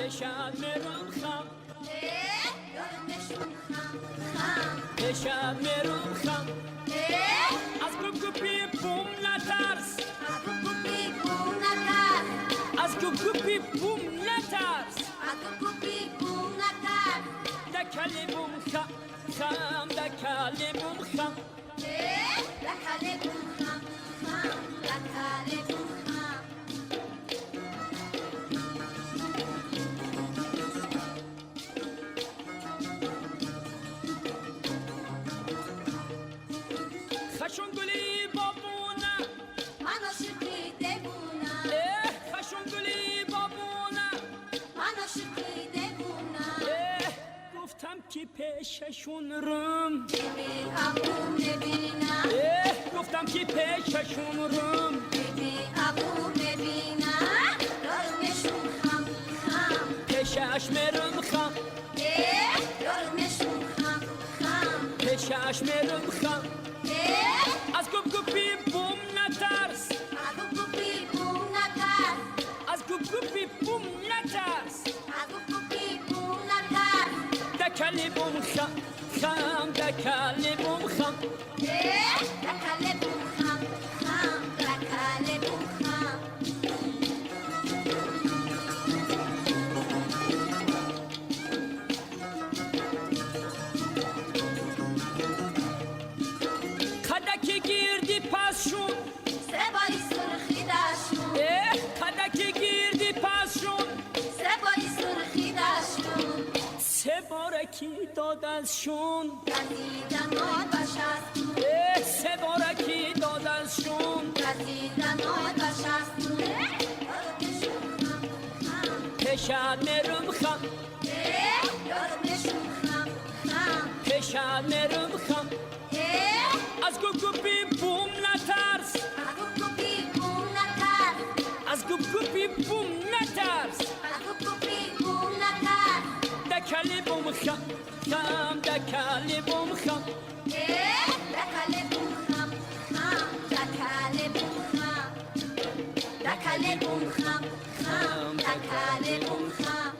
بشم میرم خم یارمشون خم بشم میرم خم از گوگوپی بوم نترس از گوگوپی بوم نترس دکلی بوم خم خم دکلی بوم خم دکلی بوم خم خم دکلی بوم خم خشون گلی بابونه من عاشقی دیوونه خشون گلی بابونه من عاشقی دیوونه گفتم که پیششون رم ببین ابو ببینم گفتم که پیششون رم ببین ابو ببینم یارمشون خم خم پیشش میرم خم یارمشون خم خم پیشش میرم خم از گوگوپی بوم نترس گوگوپی بوم نترس از گوگوپی بوم نترس گوگوپی بوم نترس دکلی بوم خم خم دکلی بوم خم دکلی بوم خم خم دکلی بوم خم خدکی گیردی پسشون سه باری سرخی داشتون خدکی گیردی پسشون سه باری سرخی داشتون سه بارکی داد ازشون گزیدن آد بشستون سه بارکی داد ازشون گزیدن آد بشستون یارمشون خم خم پیشت میرم خم یارمشون خم خم پیشت میرم خم از گوگوپی بوم نترس گوگوپی بوم نترس از گوگوپی بوم نترس گوگوپی بوم نترس دکلی بوم خم خم دکلی بوم خم دکلی بوم خم خم دکلی بوم خم دکلی بوم خم خم دکلی بوم خم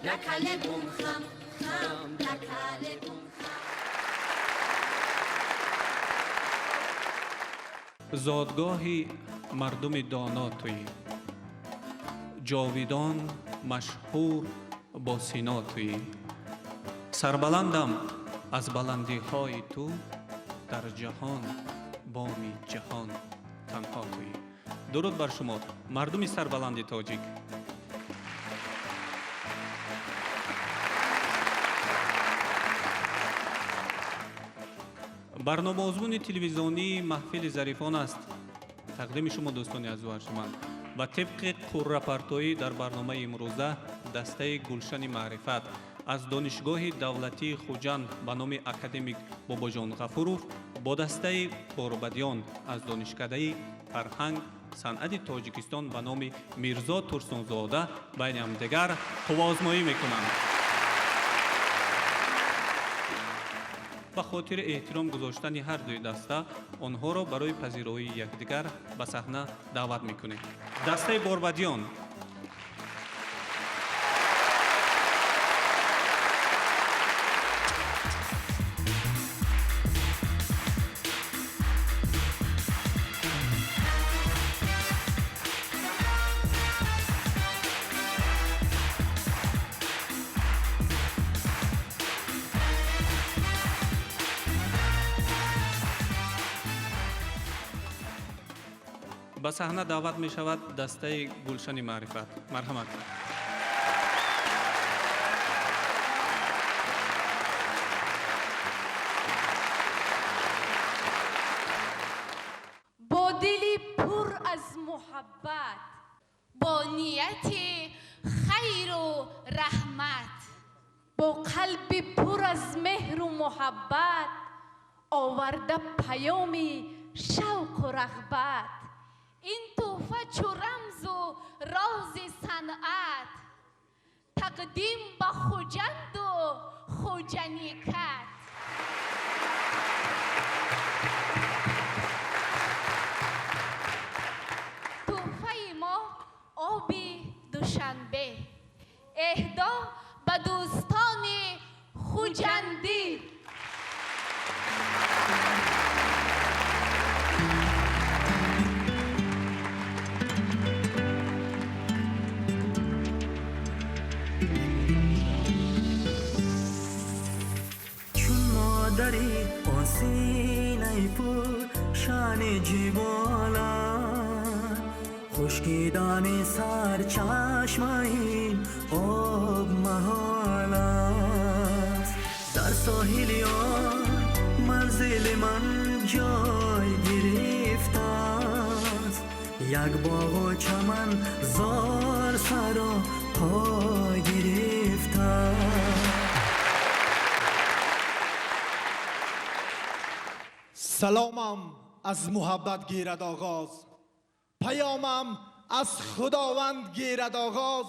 دکلی بوم خم خم دکلی بوم خم زادگاهی مردم دانا تویی، جاویدان مشهور با سینا تویی. سربلندم از بلندی های تو، در جهان بامی جهان تنها تویی. درود بر شما مردم سربلندی تاجیک. برنامه آزمون تلویزیونی محفل ظریفان است. تقدیم شما دوستان عزیز و ارجمند و طبق پررپرتویی در برنامه امروزه دسته گلشن معرفت از دانشگاه دولتی خوجند به نام اکادمیک باباجان غفورов با دسته پربدیان از دانشکده فرهنگ صنعت تاجیکستان به نام میرزا ترسونزاده بین همدیگر قوازمایی میکنند. به خاطر احترام گذاشتن هر دوی دسته آنها را برای پذیرایی یکدیگر به صحنه دعوت میکنیم. دسته باربدیان به صحنه دعوت می شود دسته گلشن معرفت. مرحمت. با دلی پر از محبت، با نیت خیر و رحمت، با قلب پر از مهر و محبت آورده پیامی شوق و رغبت. این تحفه چو رمز و راز صنعت تقدیم به خوجند و خوجنیکت. تحفه ما آب دوشنبه اهدا به دوستان خوجندی. چون مادری آسینه پر شان جبالا خشکیدن سر چشمه آب محال است در ساحل یار منزل من جای گرفته است یک باغ و چمن زار سر و پا گرفته است. سلامم از محبت گیرد آغاز، پیامم از خداوند گیرد آغاز.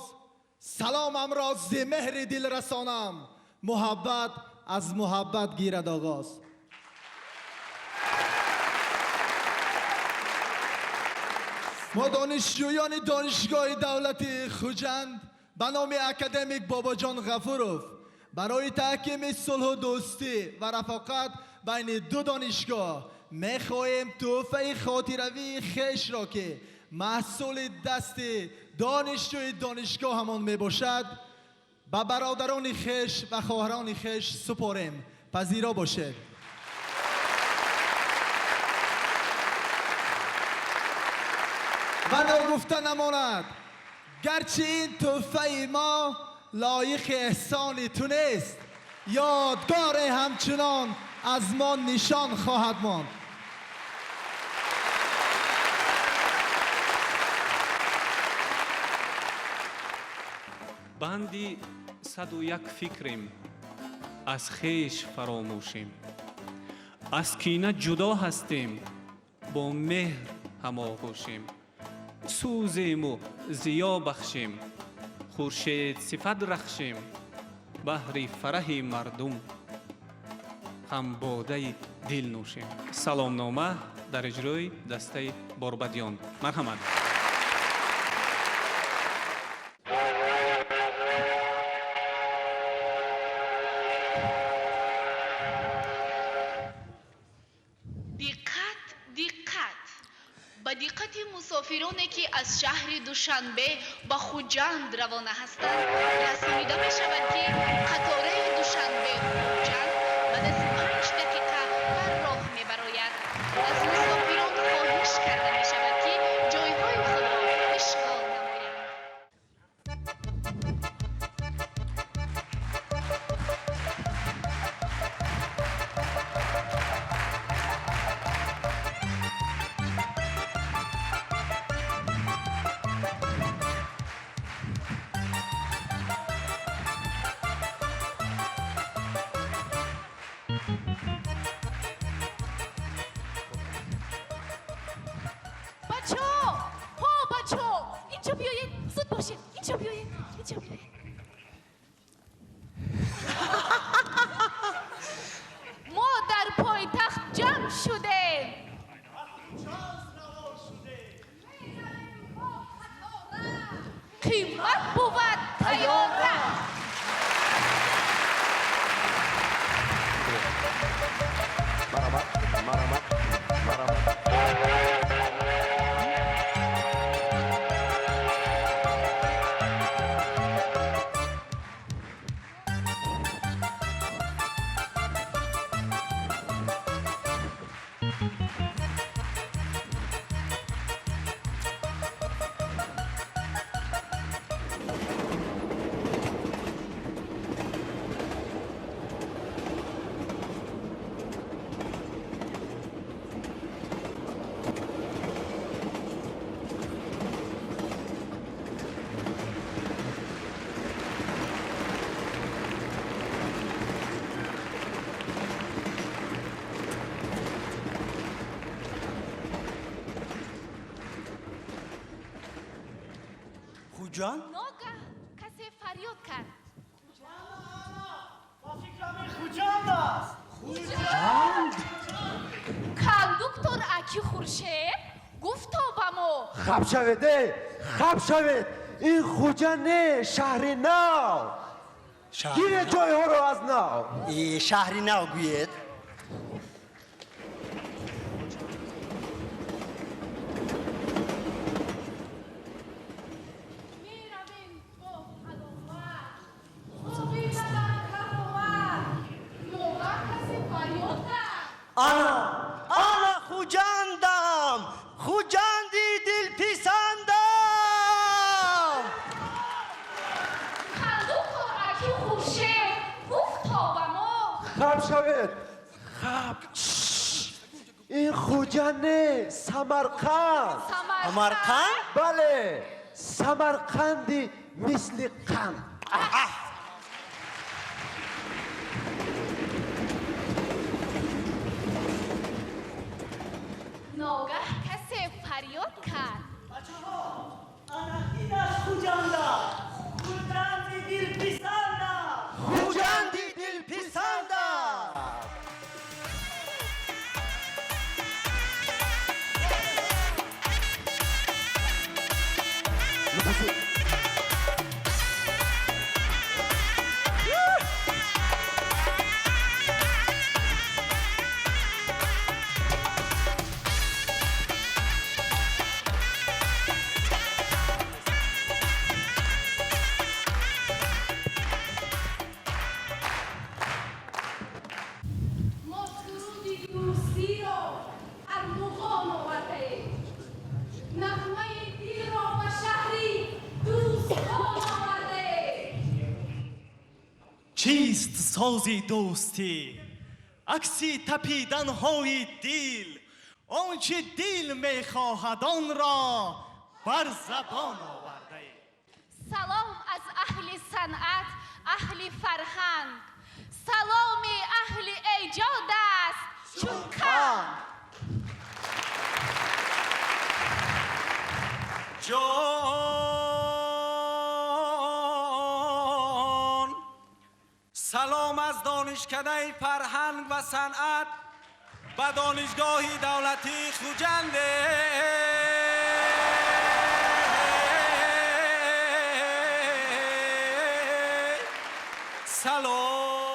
سلامم را ز مهر دل رسانم، محبت از محبت گیرد آغاز. ما دانشجویان دانشگاه دولتی خوجند به نام اکادمیک بابا جان غفورов برای تحکیم صلح و دوستی و رفاقت بین دو دانشگاه میخواهیم تحفه خاطروی خویش را که محصول دست دانشجوی دانشگاه همان میباشد به برادران خویش و خواهران خویش سپاریم. پذیرا باشد. و ناگفته نماند گرچه این تحفه ما لایق احسان تو نیست، یادگار همچنان از ما نشان خواهد ماند. بندی 101 فکریم، از خویش فراموشیم، از کینه جدا هستیم، با مهر هماغوشیم، سوزیم و ضیا بخشیم، خورشید صفت رخشیم، بحر فرح مردم هم باده دل نوشیم. سلامنامه در اجرای دسته باربدیان. مرحمت. با دقت مسافرانی که از شهر دوشنبه به خوجند روانه هستند رسانیده می شود که قطار دوشنبه خوجند بعد از 5 دقیقه بر راه می براید. از مسافران خواهش کرده می شود که جایهای خود را اشغال نمایند. اینجا بیایید، زود باشید، اینجا بیایید، اینجا بیایید. ما در پایتخت جمع شده. قیمت بود تیاره. جان؟ ناگه کسی فریاد کرد. خوجند است. خوجند؟ کاندوکتور اکی خورشید گفت با ما خب شوید، خب شوید. این خوجند شهر نو گیره جای ها رو از نو شهری نو گوید انا خوجندم خوجندی دل پیسندم خب شوید خب این خوجند سمرقند سمرقند؟ بله سمرقندی مثل قند ناگه کسی فریاد کرد خوجندی دل پیسندم ما سرودی دوستی رو ارمغان آورده نغمه دل را و شهری دوستان آورده چیست سازی دوستی عکسی تپیدن های دل آنچه دل میخواهد آن را بر زبان آورده سلام از اهل صنعت اهل فرهنگ سلام اهل ایجاد است چون کم جان سلام از دانشکده فرهنگ و صنعت و دانشگاه دولتی خوجنده سلام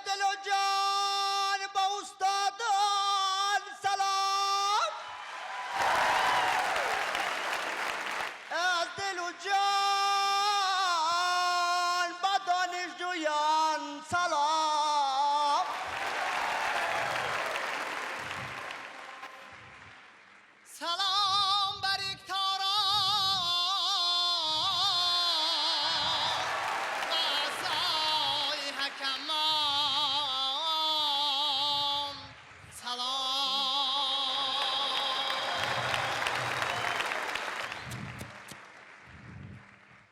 دل و جان با استادان سلام از دل و جان با دانشجویان سلام سلام بر اکتاران وعصای حکمان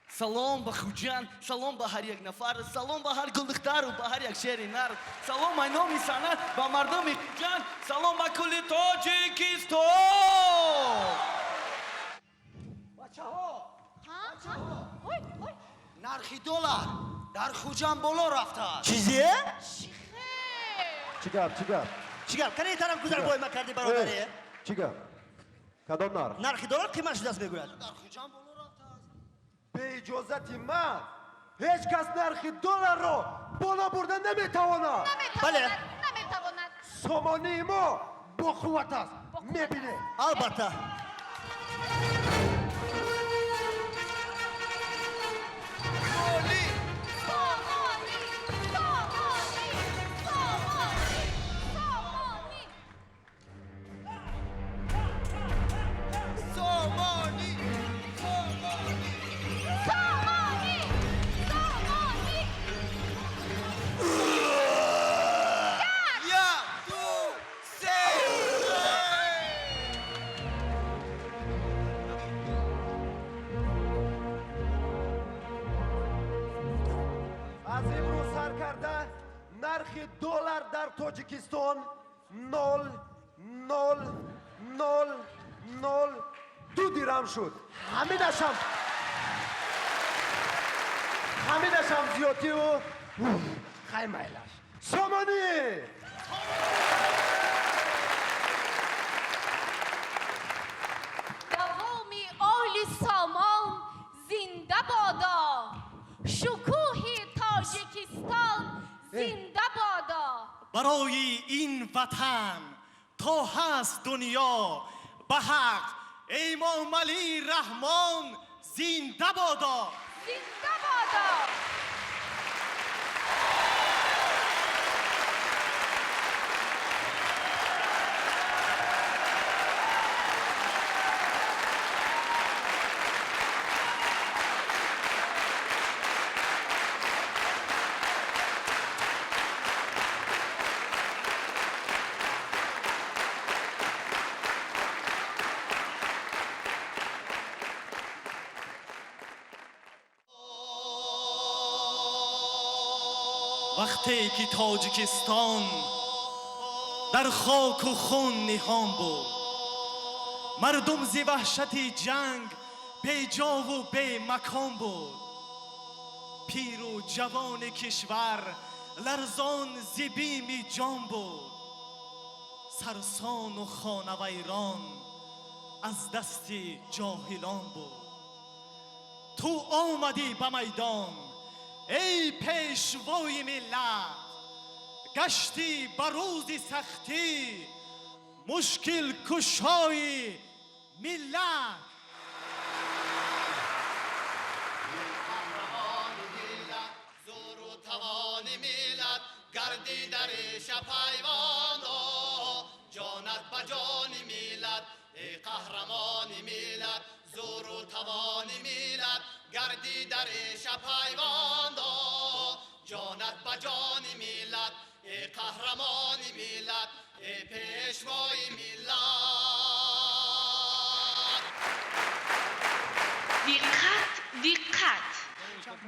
سلام به خوجند سلام به هر یک نفر سلام به هر گلدختر و به هر یک شعر نر سلام به نام صنعت به مردم خوجند سلام به کل تاجیکستان بچه ها نرخی دلار در خوجند بالا رفته است چیزیه؟ چی گپ چیگر کنه این طرف گذر بای ما کردی برادره؟ چی گپ کدام نرخ نرخی دلار قیمتش دست بگوید در خوجند بالا رفته است به اجازت من هیچ کس نرخ دلار رو بالا بردن نمیتواند بله نمیتواند سامانه ما با قوت است میبینه البته از امروز سر کرده نرخ دلار در تاجیکستان 0.0002 دیرم شد همینشم زیادی و خیلی میلش سامانی برای این وطن تا هست دنیا به حق امام علی رحمان زنده بادا. زنده بادا. وقتی که تاجیکستان در خاک و خون نهان بود، مردم ز وحشت جنگ بی جا و بی مکان بود، پیر و جوان کشور لرزان ز بیم جان بود، سرسان و خانه ویران از دست جاهلان بود. تو آمدی به میدان ای پیشوای ملت، گشتی بر روز سختی مشکل کشای ملت. زور و توان ملت گردی در شپیوان، جانت به جان ملت ای قهرمان ملت. زور و توان ملت گردی در شپیوان، جانت به جان ملت ای قهرمان ملت ای پیشوای ملت. دقت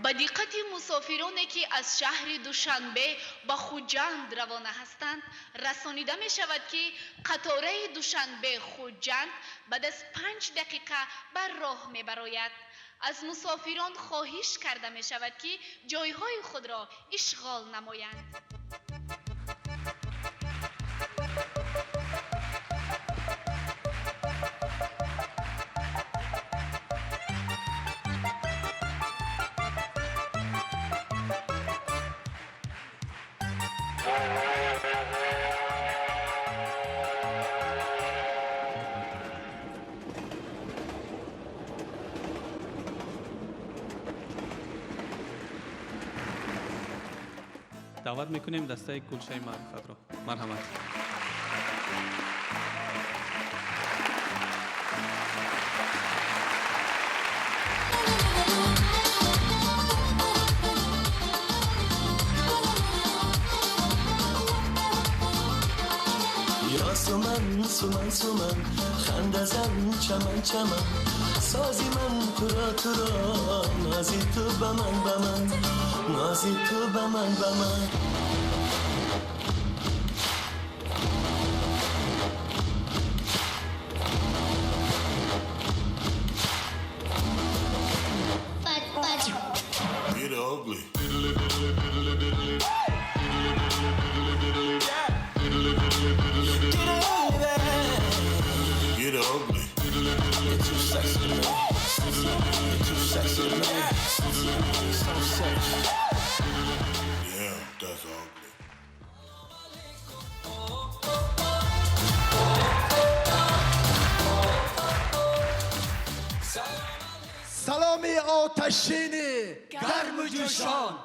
با دقت مسافرانی که از شهر دوشنبه به خوجند روانه هستند رسانیده می شود که قطاره دوشنبه خوجند بعد از 5 دقیقه بر راه می براید. از مسافران خواهش کرده می شود که جایهای خود را اشغال نمایند. دعوت میکنیم دسته گلشن معرفت رو. مرحمت. یا سومن سومن سومن خنده زن چمن چمن سازی من تو را نازی تو به من نازی تو به من Get ugly. Get ugly. You're too sexy to me. You're too sexy to me. So sexy. Yeah, that's ugly. سلامی آتشینی گرم و جوشان،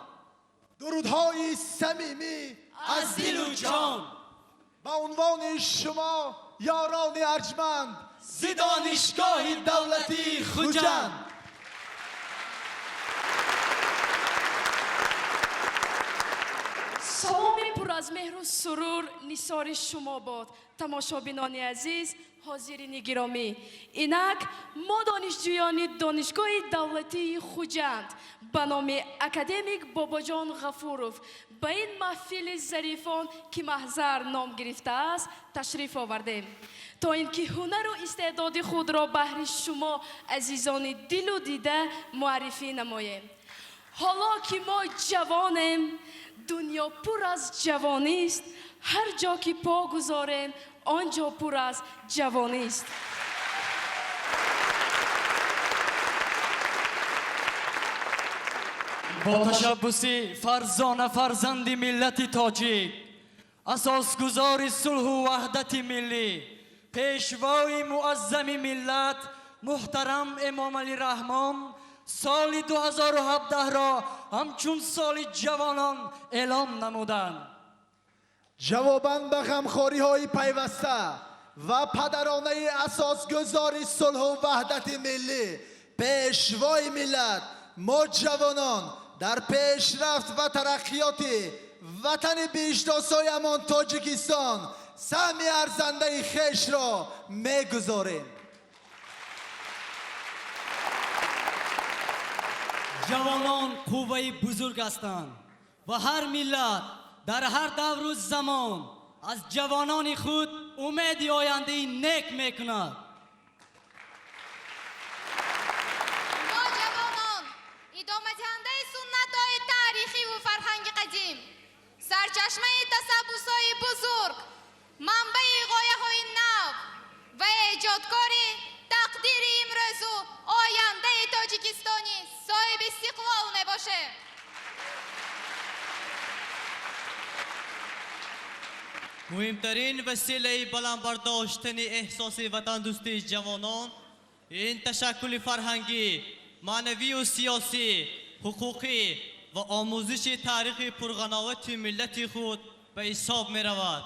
درودهای صمیمی از دل و جان به عنوان شما یاران ارجمند ز دانشگاه دولتی خوجند. سلام پر از مهر و سرور نثار شما باد تماشابینان عزیز، حاضرین گرامی. اینک ما دانشجویان دانشگاه دولتی خوجند به نام اکادمیک باباجان غفورов به این محفل ظریفان که محضر نام گرفته است تشریف آوردیم تا اینکه هنر و استعداد خود را بهر شما عزیزان دل و دیده معرفی نماییم. حالا که ما جوانیم، دنیا پر از جوانی است، هر جا که پا گذاریم آنجا پر از جوانی است. با تشبسی فرزانه فرزند ملت تاجیک اساسگزار صلح و وحدت ملی، پیشوای معظم ملت محترم امام علی رحمان سال 2017 را همچون سال جوانان اعلام نمودند. جواباً به غمخواری های پیوسته و پدرانه اساسگزار صلح و وحدت ملی پیشوای ملت، ما جوانان در پیشرفت و ترقیات وطن بیشناسایمان تاجیکستان سهم ارزنده خویش را میگذاریم. جوانان قوه بزرگ هستند و هر ملت در هر دور و زمان از جوانان خود امید آینده نیک میکند. ما جوانان ادامه دهنده سنت های تاریخی و فرهنگ قدیم، سرچشمه تسبوس های بزرگ، منبع غایه های نو و ایجادکار تقدیر امروز و آینده تاجیکستانی صاحب استقلال می باشه. مهمترین وسیله بلند برداشتن احساس وطن دوستی جوانان این تشکل فرهنگی، معنوی و سیاسی، حقوقی و آموزش تاریخ پرغناوت ملت خود به حساب می رود.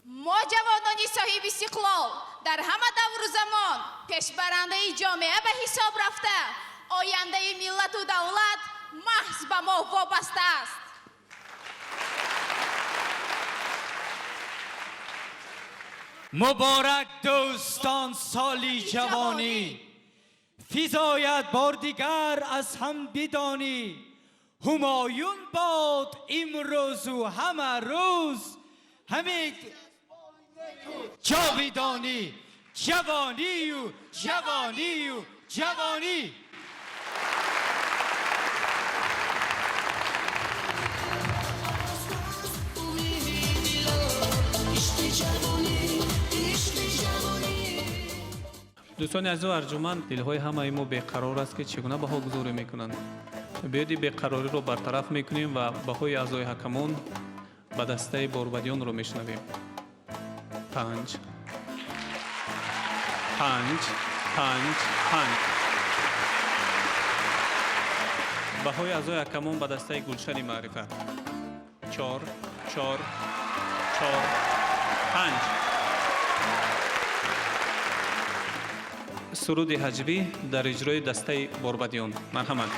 ما جوانان صاحب استقلال در همه دور زمان پیشبرنده جامعه به حساب رفته، آینده ملت و دولت محض به ما وابسته است. مبارک دوستان سالی جوانی، فزایت بار دیگر از هم بدانی، همایون باد امروز و همه روز، همه جاویدانی، جوانی و جوانی و جوانی. دوستان عزیز و ارجمند، دلهای همه ما بیقرار است که چگونه بها گذاری میکنند. بیایید بیقراری رو برطرف میکنیم و بهای اعضای حکمان به دسته باربدیان رو میشنویم. 5 بهای اعضای حکمان به دسته گلشن معرفت 4 5. سرود حجوی در اجرای دسته باربدیان. مرحمت.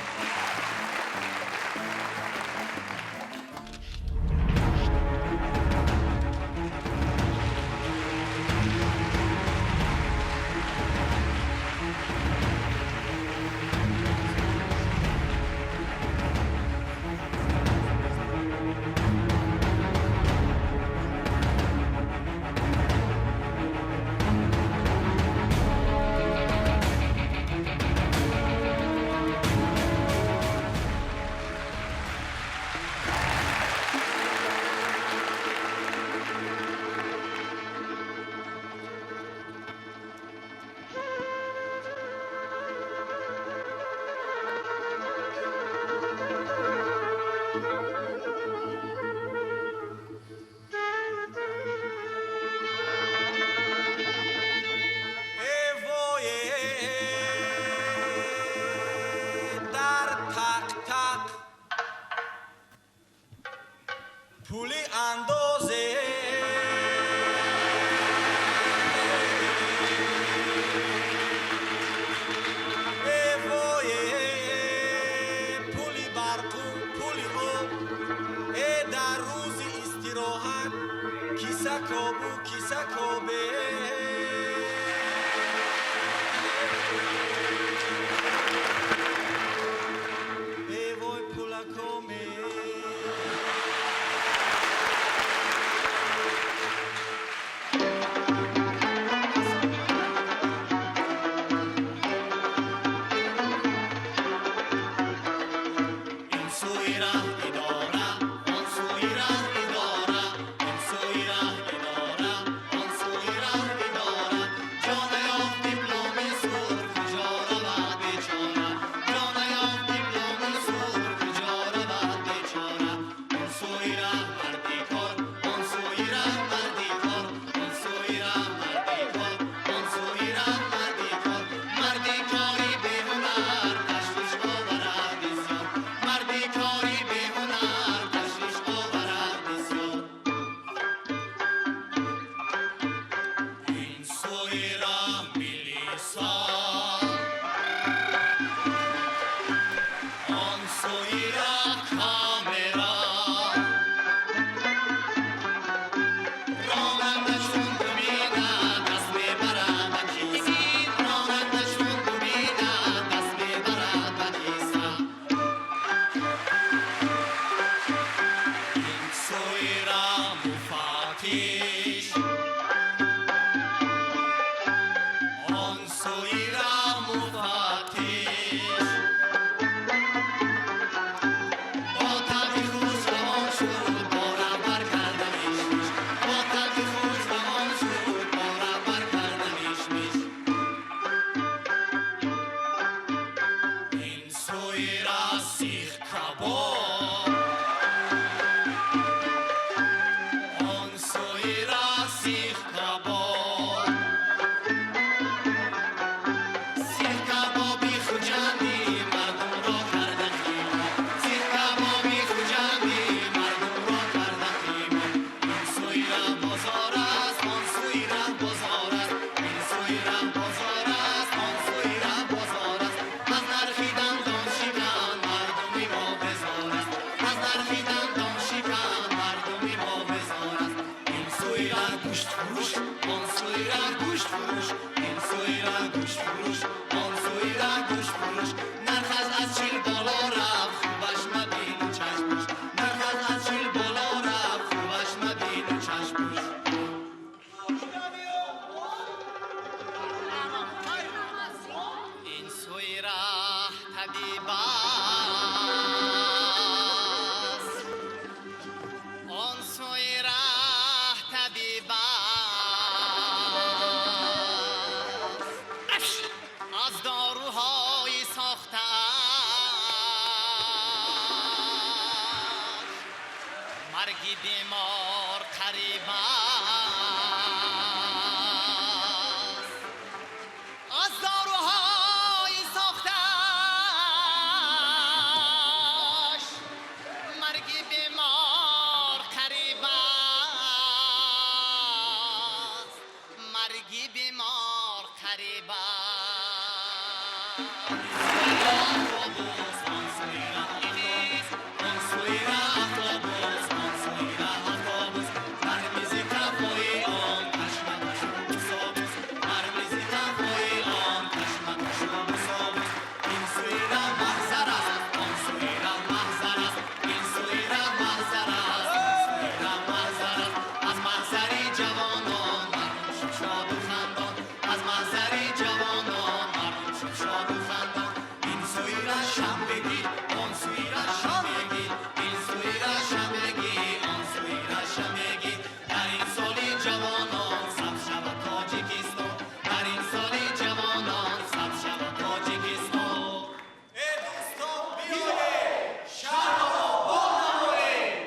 سوی رحم و فتیش با طبع خوش روان شد با رهبر کردم ایش با طبع خوش روان شد با رهبر کردم ایش این سوی را سیخ کباب آن سوی را سیخ کباب سیخ کبابی خوجندی مردم را کردن خیمه سیخ کبابی خوجندی مردم را کردن خیمه این سوی را بازار است آن سوی را بازار است این سوی را بازار است آن سوی را بازار است از نرخیدن دان شکن مردمی ما بزار است از نرخیدن دان شکن مردمی ما بزار است این سوی را گوشت فروش آن سوی را گوشت فروش این سوی را گوشت فروش آن سوی را گوشت فروش نرخش از چیل بالا رفت خوبش مبین و چشمش نرخش از چیل بالا رفت خوبش مبین و چشمش این سوی را طبیب است آن سوی را طبیب است از داروهای ساخته مرگی بیمار قریب است از داروهای ساختش مرگی بیمار قریب است مرگی بیمار قریب است آن سوی را اتوبوس آن سوی را اتوبوس آن سوی را اتوبوس مرمیزی کفایی آن کشمکش و اتوبوس مرمیزی کفایی آن کشمکش و اتوبوس این سوی را محضر است آن سوی را محضر است این سوی را محضر است آن سوی را محضر است از محضری جوانان مردم شد شاد و خندان از محضری جوانان مردم شد شاد و خندان این سوی را شنبگی آن سوی را شنبگی این سوی را شنبگی آن سوی را شنبگی در این سالی جوانان سب شود تاجیکستان در این سالی جوانان سب شود تاجیکستان ای دوستان بیایید شهر را باد نمایید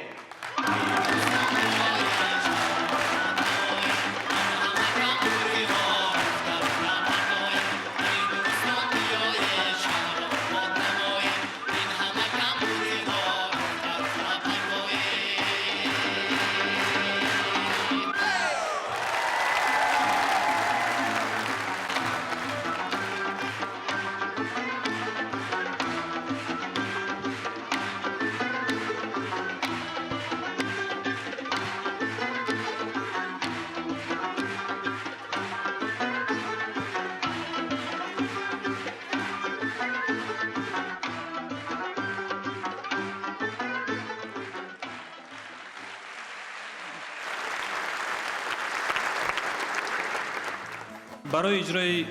برای اجرای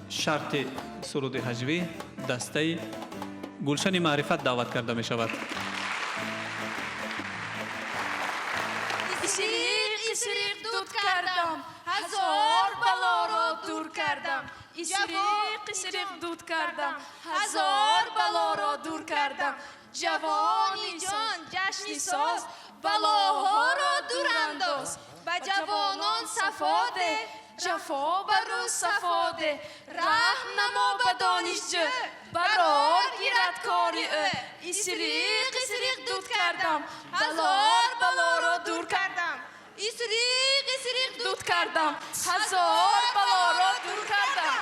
شرط سرود هجوی دسته گلشن معرفت دعوت کرده می شود. اسریق دود کردم هزار بلا را دور کردم اسریق دود کردم هزار بلا را دور کردم جوانی جان جشنی ساز بلاها را دور انداز به جوانان صفاده جفا برو صفاده رحم نما به دانشجو برار گیرد کاری او اسریق دود کردم هزار بلا را دور کردم اسریق دود کردم هزار بلا را دور کردم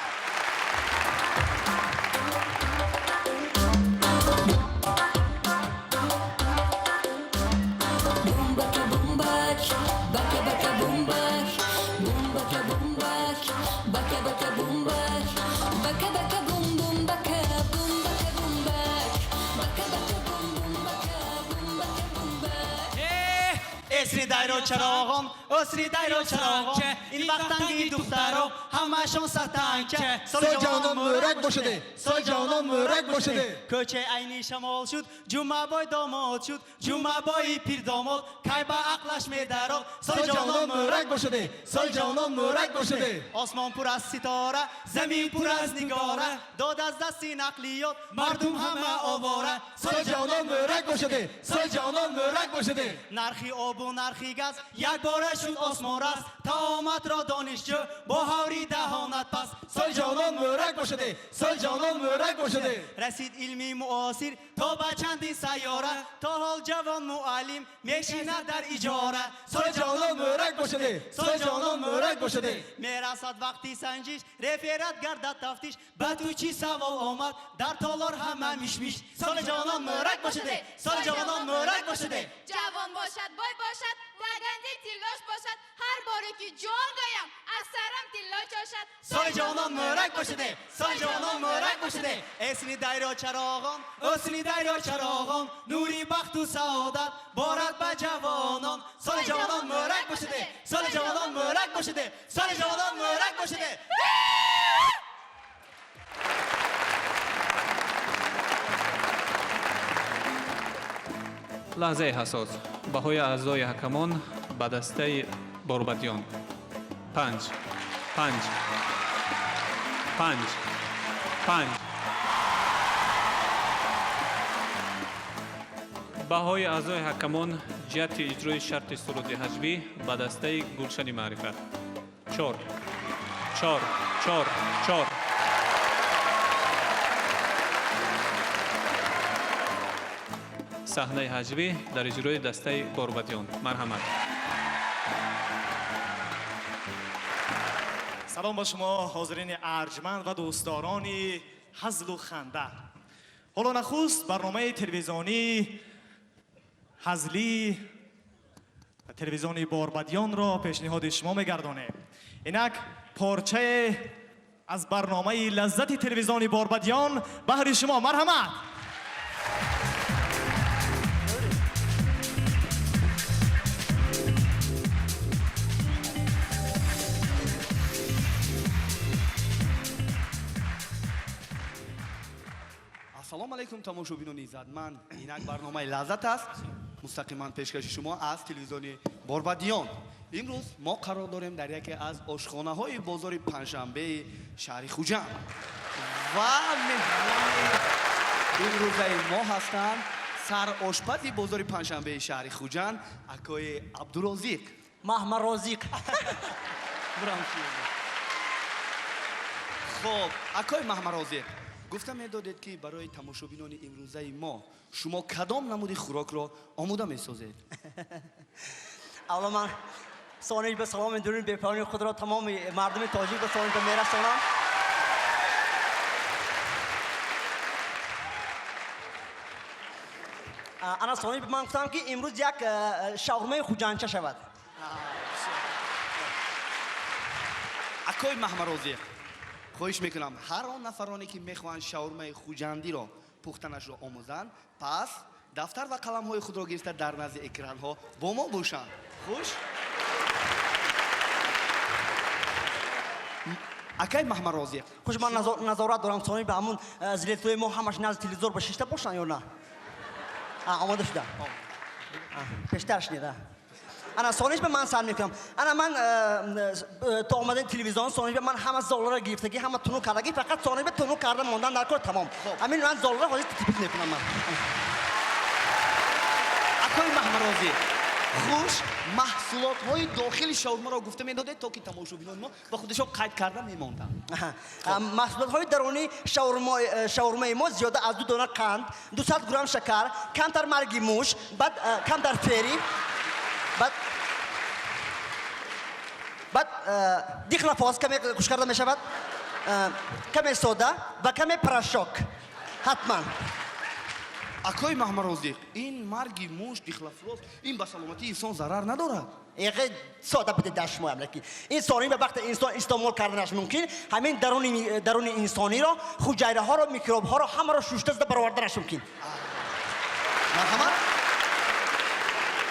اسری دایرو چراغم اسری دایرو چراغم این وقتنگی دخترو همشون ستنگه سال جوانان مبارک باشده سال جوانان مبارک باشده کوچه عینی شمال شد جمعه بای داماد شد جمعه بای پیر داماد کی با عقلش میدرد سال جوانان مبارک باشده سال جوانان مبارک باشده آسمان پر از ستاره زمین پر از نگاره داد از دست نقلیات مردم همه آواره سال جوانان مبارک باشده سال جوانان مبارک باشده نرخی آب و نرخی گاز یک باره شد آسمان راست تا آمد را دانشجو با هوری دهانت پس سال جوانان مبارک باشده سال جوانان مبارک باشده رسید علمی معاصر تا به چندین سیاره تا حال جوان معلم میشیند در اجاره سال جوانان مبارک باشده سال جوانان مبارک باشده میرسد وقتی سنجش رفیرت گردد تفتیش به تو چی سوال آمد در تالار همه میش سال جوانان مبارک باشده سال جوانان مبارک باشده جوان باشد بای باشد دگنده تیلاش باشد هر باره که جان گویم از سرم تیلا چاشد سال جوانان مبارک باشده سال جوانان مبارک باشده اسنی دایره چراغان اسنی دایره چراغان نوری بخت و سعادت بارد به جوانان سال جوانان مبارک باشده سال جوانان مبارک باشده سال جوانان مبارک باشده لحظه حساس بهای اعضای حکمان به دسته باربدیان 5 بهای اعضای حکمان جهت اجرای شرط سرود حجبی به دسته گلشن معرفت 4 صحنه حجبی در اجرای دسته باربدیان مرحمت سلام با شما حاضرین ارجمند و دوستداران هزل و خنده. حالا نخست برنامه تلویزیونی هزلی تلویزیونی باربدیان را پیشنهاد شما میگردانه. اینک پارچه از برنامه لذت تلویزیونی باربدیان بهر شما مرحمت. السلام علیکم تماشابینان عزتمند اینک برنامه لذت است مستقیما پیشکش شما از تلویزیون باربدیان امروز ما قرار داریم در یکی از آشخانه های بازار پنجشنبه شهر خوجند و مهمان امروزه ما هستند سر آشپز بازار پنجشنبه شهر خوجند آقای عبدالرازق محمد رازق خب آقای محمد رازق گفتم میدادید که برای تماشابینان امروزه ما شما کدام نمود خوراک را آماده میسازید؟ اولا من ثانیه به سلام درود به پایان خود را تمام مردم تاجیک به ثانیه به میرسانم. انا ثانیه به من گفتم که امروز یک شاورمای خوجندچه شود. آقای محمد رازق خواهش میکنم هر آن نفرانی که میخواهند شاورمای خوجندی را پختنش را آموزند پس دفتر و قلم های خود را گرفته در نزد اکران ها با ما باشند. خوش آقای محمد رازق خوش من نظارت دارم ثانیه به همون زلیتوی ما همش نزد تلویزیون به شیشته باشن یا نه؟ آماده شده پیشتر شنیده انا ثانیه به من سر میکنم انا من تا آمدن تلویزیون ثانیه به من همه زاله را گرفتگی همه تونو کردگی فقط ثانیه به تونو کردن ماندن در کار تمام همین من زاله را حالی تیپیک میکنم من. آقای محمد رازق خوش محصولات های داخل شاورما را گفته میداده تا که تماشابینان ما با خودشان قید کرده میماندند. محصولات های درونی شاورمای ما زیاده از 2 دانه قند 200 گرم شکر کمتر مرگی موش بعد کمتر فری بعد دیخلافاز کمی گوش کرده می شود کمی سودا و کمی پراشوک حتما. آقای محمد رازق این مرگی موش دیخلافاز این به سلامتی انسان ضرر ندارد؟ ایقه ساده بده در شما املکی این ثانیه به وقت انسان استعمال کردنش ممکن همین درون انسانی را حجره ها را میکروب ها را همه را شوشته برآوردنش ممکن. مرحمت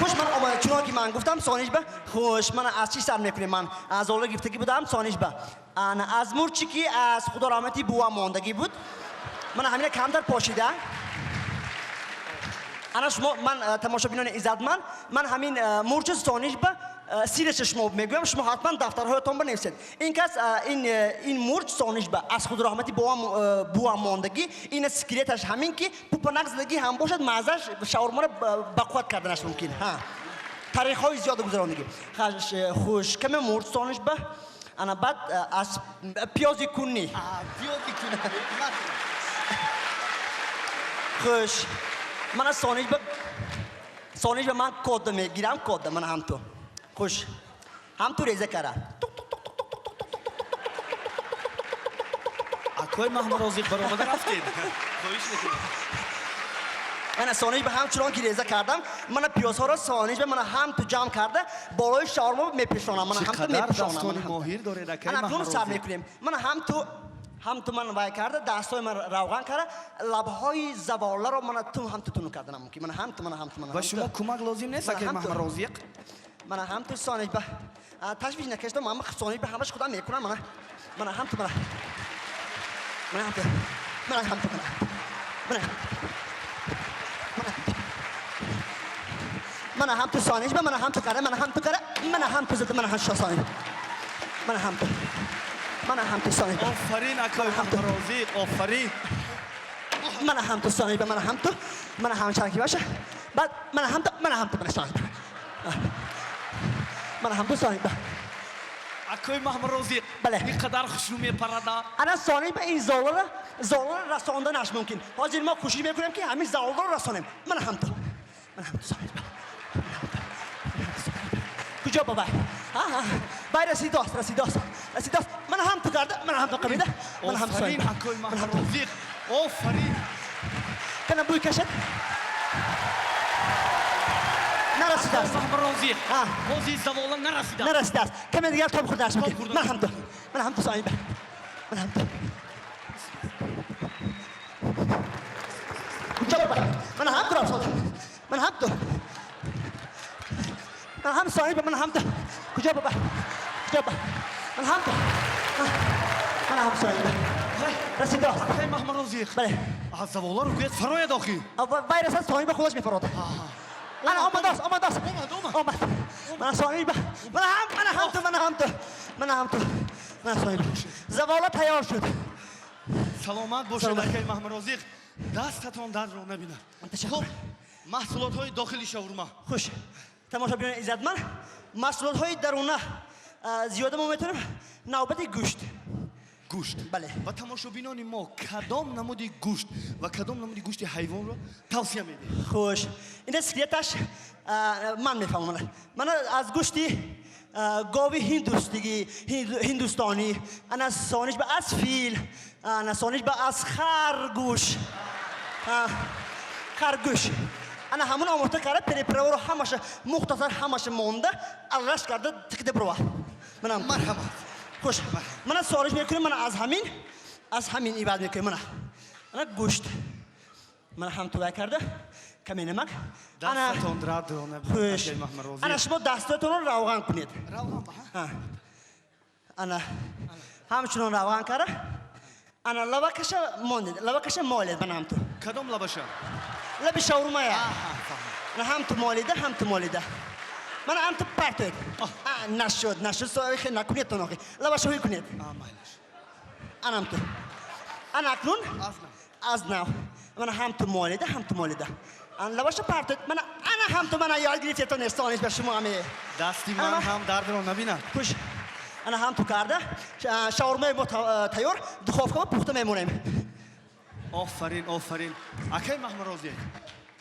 خوش من آمد چون که من گفتم سانیش به خوش من از چی سر میکنیم من از اول گفتگی بودم سانیش به انا از مرچی که از خدا رحمتی بوا ماندگی بود من همین کمتر پاشیده انا شما من تماشابینان عزت من همین مرچ سانیش به سیرش شما میگویم شما حتما دفترهایتان بنویسید این کس این مرچ سانیش به از خدا رحمتی بوا ماندگی این سکریتش همین که پوپنک زدگی هم باشد مزهش شاورما رو بقوت کردنش ممکن ها تاریخ های زیاد گذراندگی خوش کم مرچ سانیش به انا بعد از پیازی کنی خوش من از سانیش به من کد میگیرم کد من هم تو خوش هم تو ریزه کرده اکوی محمد رازق برآمده رفتید خواهش میکنم من سانیش به همچنان که ریزه کردم من پیازها را سانیش به من هم تو جمع کرده بالای شاورما میپیشونم من هم تو چقدر میپیشونم دستان ماهر داره اکوی من محمد سر رازق میکنیم من هم تو من وای کرده دستای من روغن کرده لبهای زباله رو من تو هم تو کردم که من هم تو و شما کمک لازم نیست اکوی محمد رازق من هم تو سانیش به تشویش نکشتم من سانیش به همش خودم میکنم من هم تو من هم تو سانیش به من هم تو کرده من هم تو زده من هم سانیش من هم تو سانیش آفرین اکوی محمد رازق آفرین من هم تو سانیش به من هم چرکی باشه بعد من هم تو سانیش من هم تو سانیش اکوی محمد رازق بله اینقدر خوشرو میپرده انا سانیش به این زالر رساندنش ممکن حاضر ما کوشش میکنیم که همین زالر رو رسانیم من هم تو سانیش کجا بابا بای رسیداست من هم تو کرده من هم تو قبیده من هم آفرین اکوی محمد رازق آفرین کنم بوی کشد نرسیده است محمد رازق بازی زوالا نرسیده است کمی دیگر تو بخور درش میکنی من هم تو سانیش من هم تو کجا بابا من هم تو رساندم من هم سانیش من هم تو کجا بابا من هم سانیش رسیده است اکوی محمد رازق بله از زوالا رو گوید فرای داخی وای رسد سانیش به خودش میفراده انا آمد من سانیش من هم تو سانیش زوالا تیار شد سلامت باشید اکوی محمد رازق دستتان درد رو نبینه خب محصولات های داخلی شاورما خوش تماشابینان عزت محصولات های درونه زیاده ما میتونیم نوبت گوشت بله و تماشابینان ما کدام نمودی گوشت و کدام نمودی گوشت حیوان رو توصیه میدید خوش این سکریتش من میفهمم من از گوشتی گاوی هندوستانی انا سانیش به از فیل انا سانیش به از خرگوش انا همون آموزش کرده پریپرو رو همش مختصر همش مونده الرش کرده تکده بروا منم مرحبا خوش من سوالش میکنم من از همین ایباد میکنم من گوشت من هم تو کرده کمی نمک دستتان درد رو نبینه خوش اکوی محمد رازق انا شما دستتون رو روغن کنید انا همچنان روغن کرده انا لبکش مالید من هم تو کدام لبشه لب شاورما انا هم تو مالیده من هم تو پرتوید نشد سوالش نکنید تو نخی لبش هوی کنید انا هم تو انا اکنون از نو من هم تو مالیده انا لبش پرتوید انا هم تو من یاد گرفتی تو نستانیش به شما همه دستی من هم درد رو نبینه خوش انا هم تو کرده شاورما ما تیار دخوفکا پخته میمونیم آفرین اکوی محمد رازق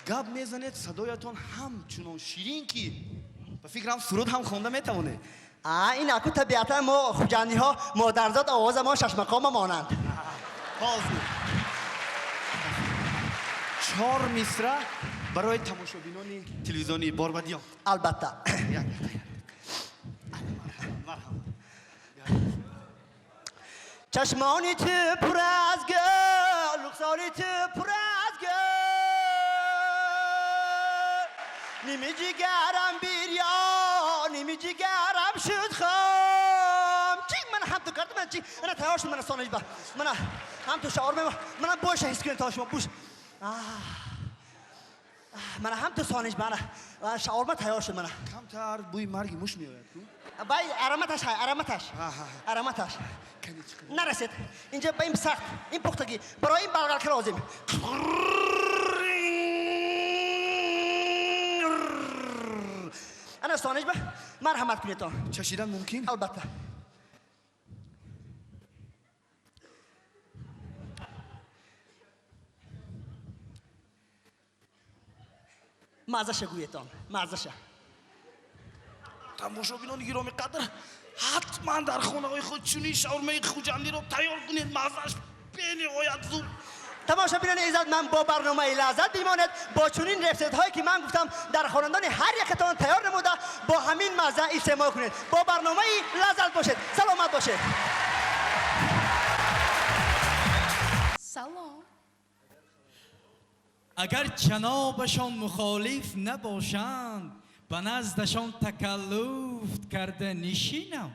گپ میزنید صدایتان همچنان شیرین که به فکرم سرود هم خونده میتونه این اکو طبیعتا ما خوجندی ها مادرزاد آواز ما ششمقام مانند بازی 4 مصرع برای تماشابینان تلویزیونی باربدیان البته چشمانی تو پر از گل رخساری تو پر از گل نیمی جگرم بیریا نیمی جگرم شد خام چی من هم تو کردم من چی انا تیار شد من سانج با من هم تو شعار من باشه حس کنم تا شما بوش من هم تو سانج من شعار من تیار شد من کمتر بوی مرگی موش میآید بای ارامتش های ارامتش نرسید اینجا با این سخت این پختگی برای این بلغل که لازم انا سانج با مرحمت کنید تو چشیدن ممکن؟ البته مازش گویتان مازش تماشابینان گرامی قدر حتما در خانه های خود چونی شاورمای خوجندی رو تیار کنید مزهش بنهایت زود تماشابینان عزیز من با برنامه لذت میماند با چنین رسیدت هایی که من گفتم در خاندان هر یکتان تیار نموده با همین مزه استعمال کنید با برنامه لذت باشید سلامت باشید سلام اگر جنابشان مخالف نباشند به نزدشان تکلف کرده نشینم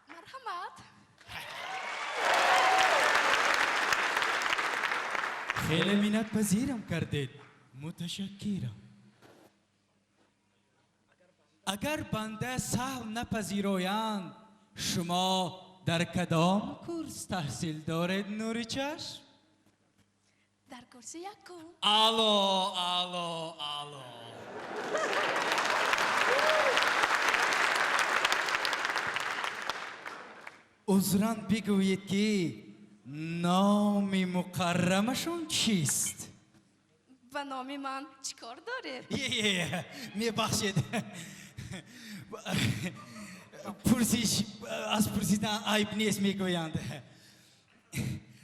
مرحمت خیلی منت پذیرم کردید متشکرم اگر بنده سهل نپذیرایند شما در کدام کورس تحصیل دارید نوری چشم؟ در کورس یکم الو عذرا بگویید که نام مکرمشون چیست؟ و نامی من چیکار دارید؟ میبخشید از پرسیدن عیب نیست میگویند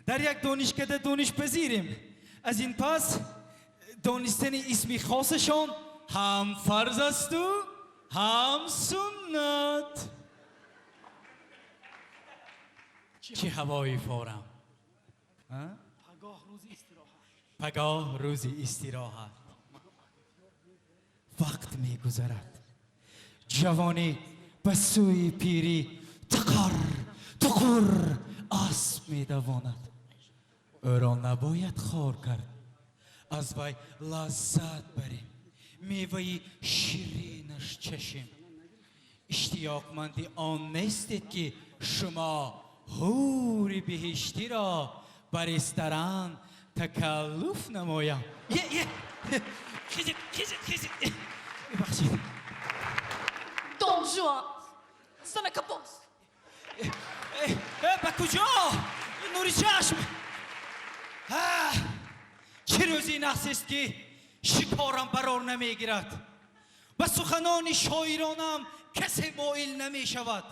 در یک دانشکده دانش پذیریم از این پس دانستن اسم خاصشان هم فرض است و هم سنت چه هوایی فارم پگاه روزی استراحت وقت می گذرد جوانی به سوی پیری تقر اسب می دواند او را نباید خار کرد از وی لذت بریم میوه شیرینش چشیم اشتیاقمند آن نیستید که شما حور بهشتی را بر استران تکلف نمایم خیزید ببخشید دون جوان سنه کپوس به کجا؟ نوری چشم چه روزی نحس است که شکارم برار نمیگیرد و سخنان شاعرانم کسی مایل نمی شود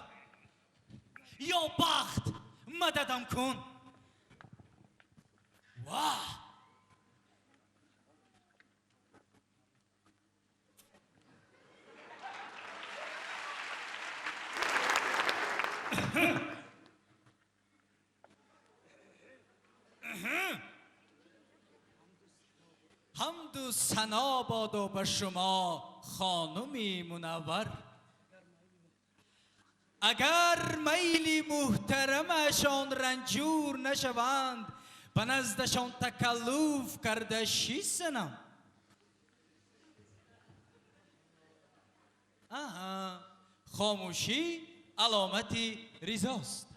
یا بخت مددم کن واه حمد و ثنا بادا به شما خانمی منور اگر میل محترمشان رنجور نشوند به نزدشان تکلف کرده شی سنم خاموشی علامتی رضاست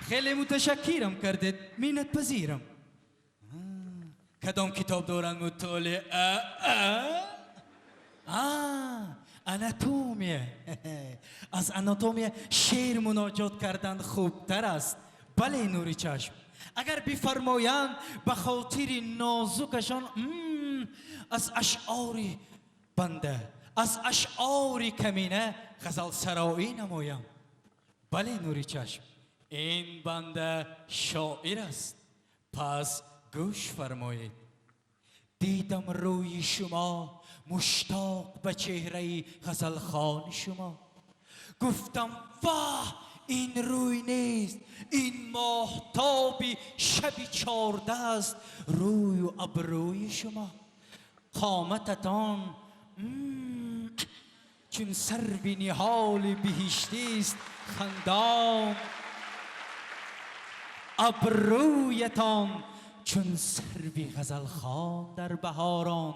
خیلی متشکرم کردید منت پذیرم کدام کتاب دارن مطالعه اناتومیه از اناتومی شعر مناجات کردن خوبتر است بله نوری چشم اگر بفرمایند به خاطر نازکشان از اشعار بنده از اشعار کمینه غزل سرایی نمایم بله نوری چشم این بنده شاعر است پس گوش فرمایید دیدم روی شما مشتاق به چهره غزل خوان شما گفتم واه این روی نیست، این ماهتابی شبی 14 است. روی و ابروی شما، قامتتان چون سرو نهال بهشتی است خندان. ابرویتان چون سرو غزل خوان در بهاران.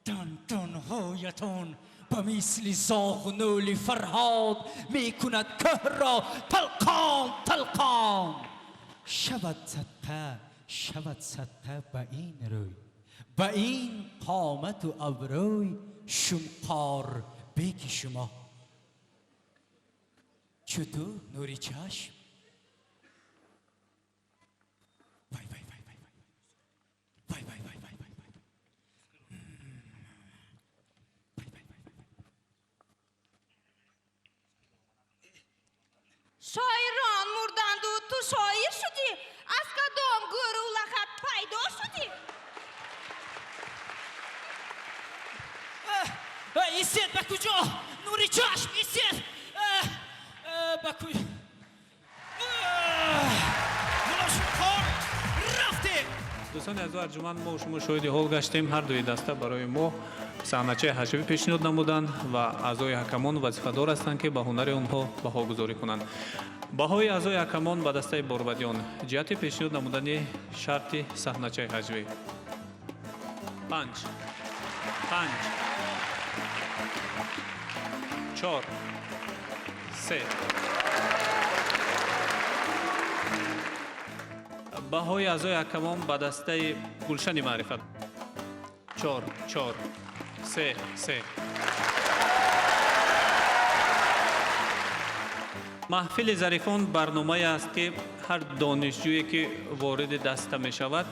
دندان هایتان به مثل زاغ و نول فرهاد می کند که را تلقان تلقان. شود صدقه به این روی، به این قامت و ابروی شمقار بیک شما. چطور نوری چشم؟ وای وای وای وای وای وای وای وای وای وای. شاعران مردند و تو شاعر شدی؟ از کدام گروه لقب پیدا شدی؟ ایستید به کجا؟ نوری چشم ایستید به کجا؟ دوستان از ارجمند، ما و شما شاهد حال گشتیم. هر دوی دسته برای ما صحنه‌چه حشوی پیشنهاد نمودند و اعضای حکمان وظیفه‌دار هستند که به هنر آنها بهاگذاری کنند. بهای اعضای حکمان به دسته باربدیان جهت پیشنهاد نمودن شرط صحنه‌چه حشوی 5 4 3. بهای اعضای حکمان به دسته گلشن معرفت 4 3. محفل ظریفان برنامه است که هر دانشجویی که وارد دسته می شود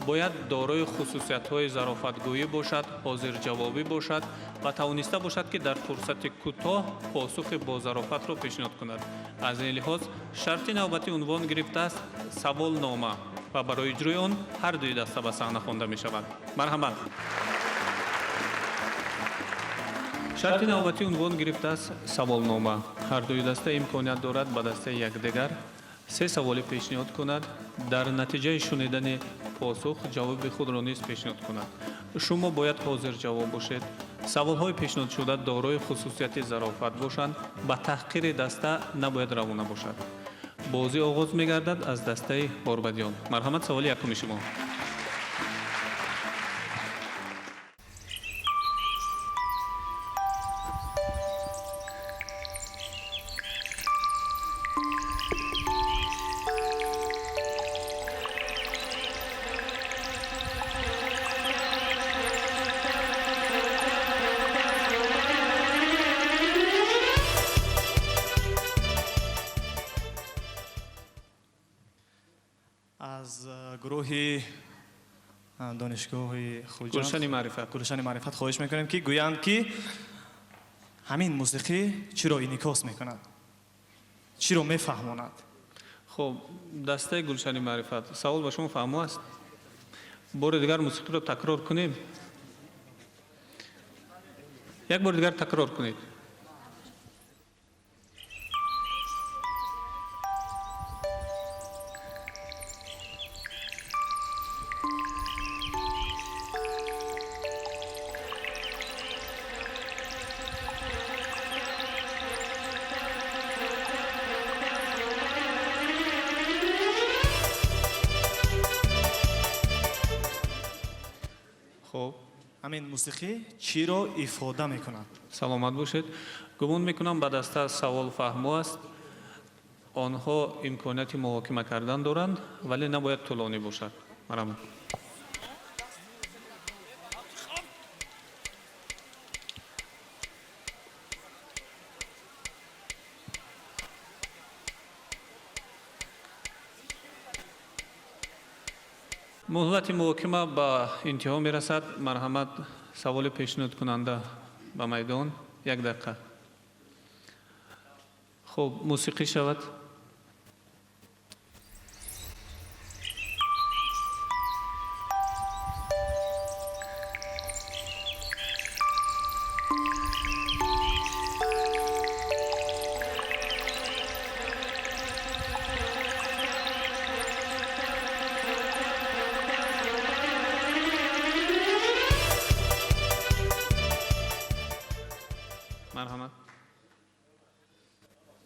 باید دارای خصوصیت‌های ظرافتگویی باشد، حاضر جوابی باشد و توانسته باشد که در فرصت کوتاه پاسخ با ظرافت را پیشنهاد کند. از این لحاظ شرط نوبتی عنوان گرفته است سوال نامه و برای اجرای آن هر دوی دسته به صحنه خوانده می شود. مرحبا. شرط نوبتی عنوان گرفته است سوال نامه. هر دوی دسته امکانیت دارد به دسته یکدیگر 3 سوال پیشنهاد کند. در نتیجه شنیدن پاسخ جواب خود را نیز پیشنهاد کند. شما باید حاضر جواب باشید. سوال‌های پیشنهاد شده دارای خصوصیت ظرافت باشند. به تحقیر دسته نباید روانه باشد. بازی آغاز می‌گردد از دسته باربدیان. مرحمت، سوال یکم شما. از گروه دانشگاه گلشن معرفت خواهش میکنیم که گویند که همین موسیقی چی را انعکاس میکند، چی را میفهماند. خب دسته گلشن معرفت، سوال با شما فهمو است؟ بار دیگر موسیقی را تکرار کنیم. یک بار دیگر تکرار کنید. همین موسیقی چی را افاده میکند؟ سلامت باشید. گمان میکنم به دسته سوال فهمو است. آنها امکانیت محاکمه کردن دارند ولی نباید طولانی باشد. مرحبا. مهلت محاکمه به انتها می رسد. مرحمت، سوال پیشنهاد کننده به میدان. 1 دقیقه. خب موسیقی شود.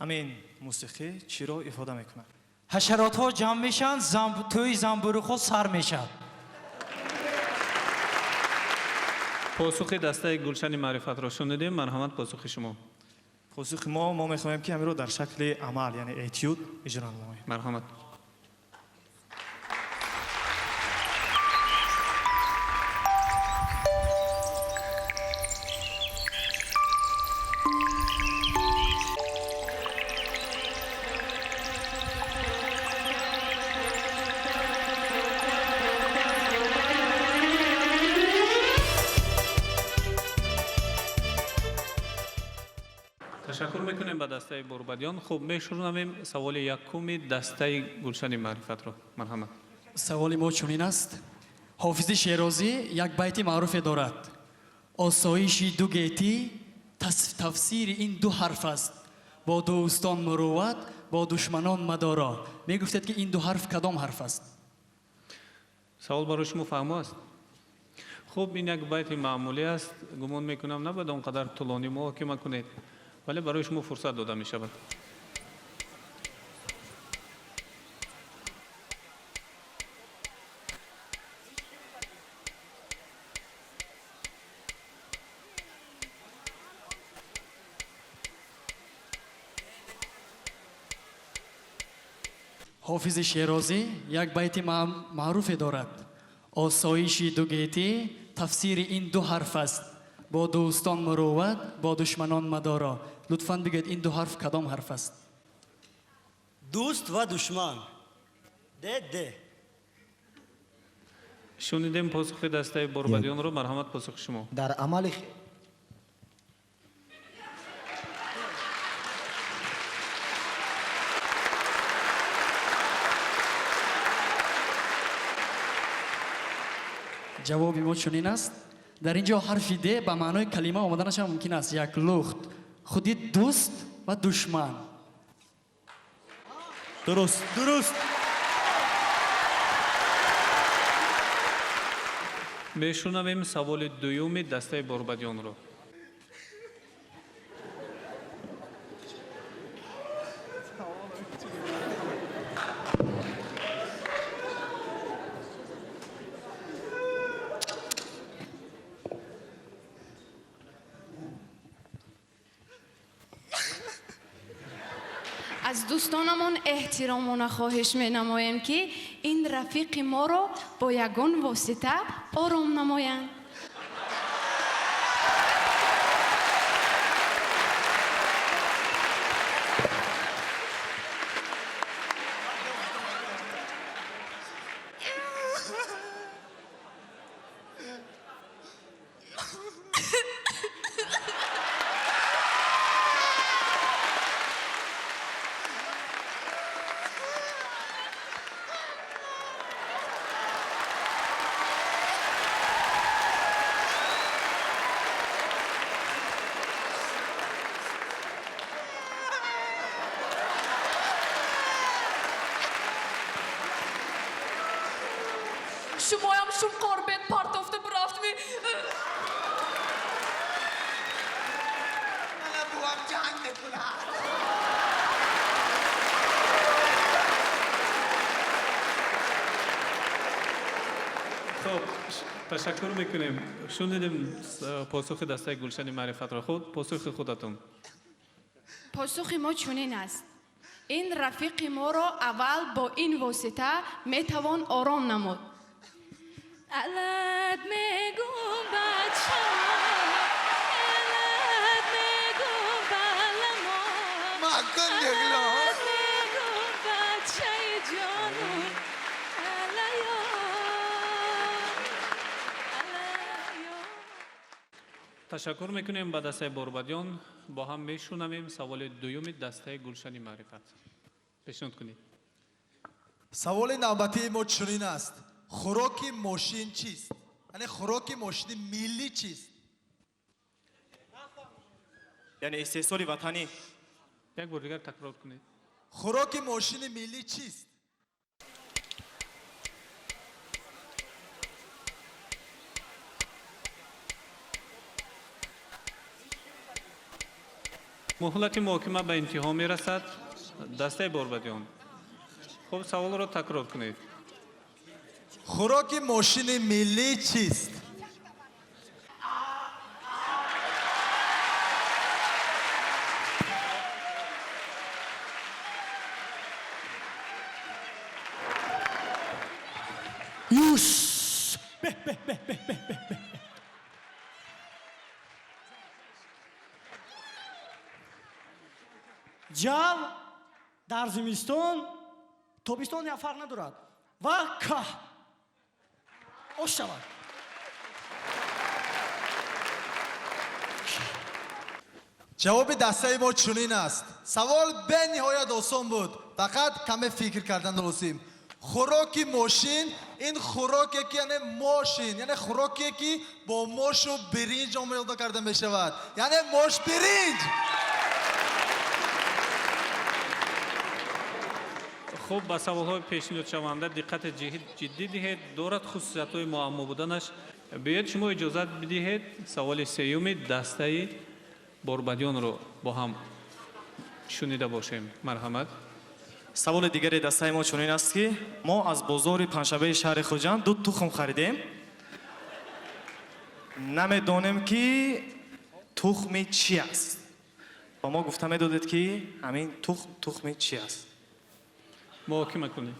ҳамин мусиқӣ чиро ифода мекунад? ҳашаротҳо ҷамъ мешаванд, тӯи занбӯруғҳо сар мешавад. посухи дастаи гулшани маърифатро шунидем. марҳамат, посухи шумо. посухи мо мехоҳем ки ҳамиро дар шакли амал, яъне этюд иҷро намоем. марҳамат. ташаккур мекунем ба дастаи борбадиён. хуб, мешунавем саволи якуми дастаи гулшани маърифатро. марҳамат. саволи мо чунин аст. ҳофизи шерозӣ як байти маъруфе дорад. осоиши ду гети тафсири ин ду ҳарф аст. бо дӯстон мурувват, бо душманон мадоро. мегуфтед ки ин ду ҳарф кадом ҳарф аст? савол барои шумо фаҳмо аст? хуб, ин як байти маъмулӣ аст. гумон мекунам набояд он қадар тӯлонӣ муҳокима кунед, вале барои шумо фурсат дода мешавад. ҳофизи шерозӣ як байти маъруфе дорад. осоиши ду гети тафсири ин ду ҳарф аст. бо дӯстон мурувват, бо душманон мадоро. лутфан бигӯед ин ду ҳарф кадом ҳарф аст? дӯст ва душман. де шунидем посухи дастаи борбадиёнро. марҳамат, посухи шумо. дар амали ҷавоби мо чунин аст. дар ин ҷо ҳарфи де ба маънои калима омаданашам мумкин аст. як лухт, худи дӯст ва душман. дуруст, дуруст. мешунавем саволи дуюми дастаи борбадиёнро. از دوستانمون احترام و خواهش می نمایم که این رفیق ما رو با یگان واسطه آرام نمایند. شمایم شم قربت پرتافته برفت می من بوام جنگ نکنم. خب، تشکر میکنیم. شنیدیم پاسخ دستای گلشن معرفت را. خود پاسخ خودتون. پاسخ ما چنین است. این رفیق ما را اول با این واسطه میتوان آرام نمود. الد میگم بچه الد میگم بلما مکن نگلا الد میگم بچه جانو الیا تشکر میکنیم به دستای بوربادیان. با هم میشنویم سوال دوم دستای گلشن معرفت. پیشنهاد کنید. سوال نوبتی ما چنین است. خوراک ماشین چیست؟ یعنی خوراک ماشین ملی چیست؟ یعنی استحصال وطنی. یک بار دیگر تکرار کنید. خوراک ماشین ملی چیست؟ муҳлати муҳокима ба интиҳо мерасад. дастаи борбадиён, хуб, саволро такрор кунед. خوراک ماشین ملی چیست؟ یوش ҷав дар зимистон тобистон я фарқ надорад ва каҳ ош шавад. جواب دستای ما چنین است. سوال به نهایت آسان بود، فقط کمی فکر کردن لازم. خوراک ماشین، این خوراکی که یعنی ماشین، یعنی خوراکی که با ماش و برنج آماده کرده می شود، یعنی ماش برنج. хуб, ба саволҳои пешниҳодшаванда диққати ҷиддӣ диҳед. дорад хусусиятҳои муаммо буданаш. биёед шумо иҷозат бидиҳед саволи сеюми дастаи борбадиёнро бо ҳам шунида бошем. марҳамат. саволи дигари дастаи мо чунин аст ки мо аз бозори панҷшанбаи шаҳри хуҷанд ду тухм харидем. намедонем ки тухми чӣ аст. ба мо гуфта медодед ки ҳамин тухми чӣ аст. муҳокима кунед.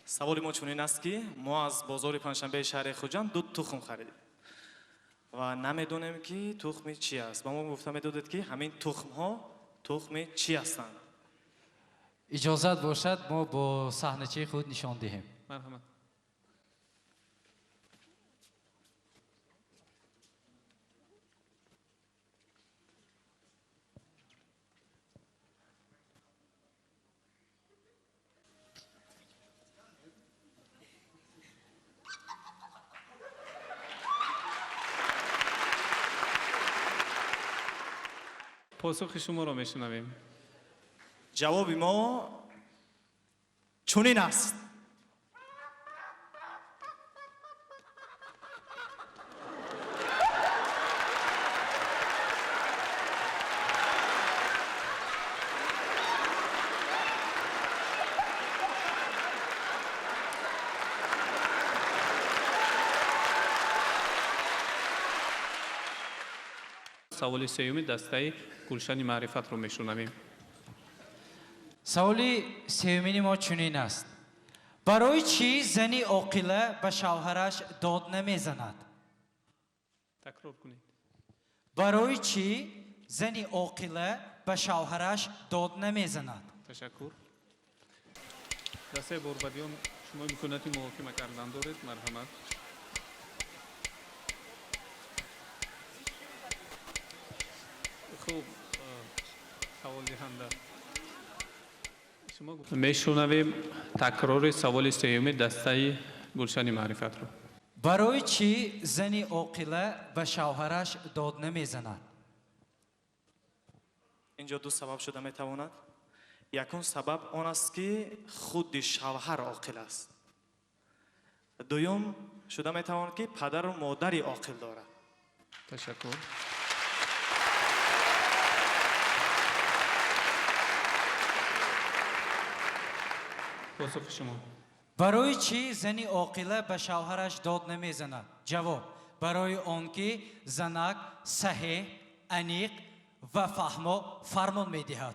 саволи мо чунин аст ки мо аз бозори панҷшанбаи шаҳри хуҷанд ду тухм харидем ва намедонем ки тухми чӣ аст. ба мо гуфта медодед ки ҳамин тухмҳо тухми чӣ ҳастанд. اجازت باشد ما با صحنه‌چه خود نشان دهیم. марҳамат. посухи шуморо мешунавем. ҷавоби мо чунин аст. саволи сеюми дастаи гулшани маърифатро мешунавем. سوالی سومینی ما چنین است. برای چی زنی عاقله به شوهرش داد نمیزند؟ تکرار کنید. برای چی زنی عاقله به شوهرش داد نمیزند؟ تشکر. دسته борбадиён шумо имконияти муҳокима кардан доред. марҳамат. хуб, саволдиҳанда мешунавем такрори саволи сеюми дастаи гулшани маърифатро. برای چی زنی عاقله به شوهرش داد نمیزند؟ инҷо ду сабаб шуда метавонад. якум сабаб он аст ки худи шавҳар оқил аст. дуюм шуда метавонад ки падару модари оқил дорад. ташаккур. посухи шумо. برای چی زنی عاقله به شوهرش داد نمیزند؟ جواب: برای آنکه زنک صحیح، انیق و فهما فرمان میدهد.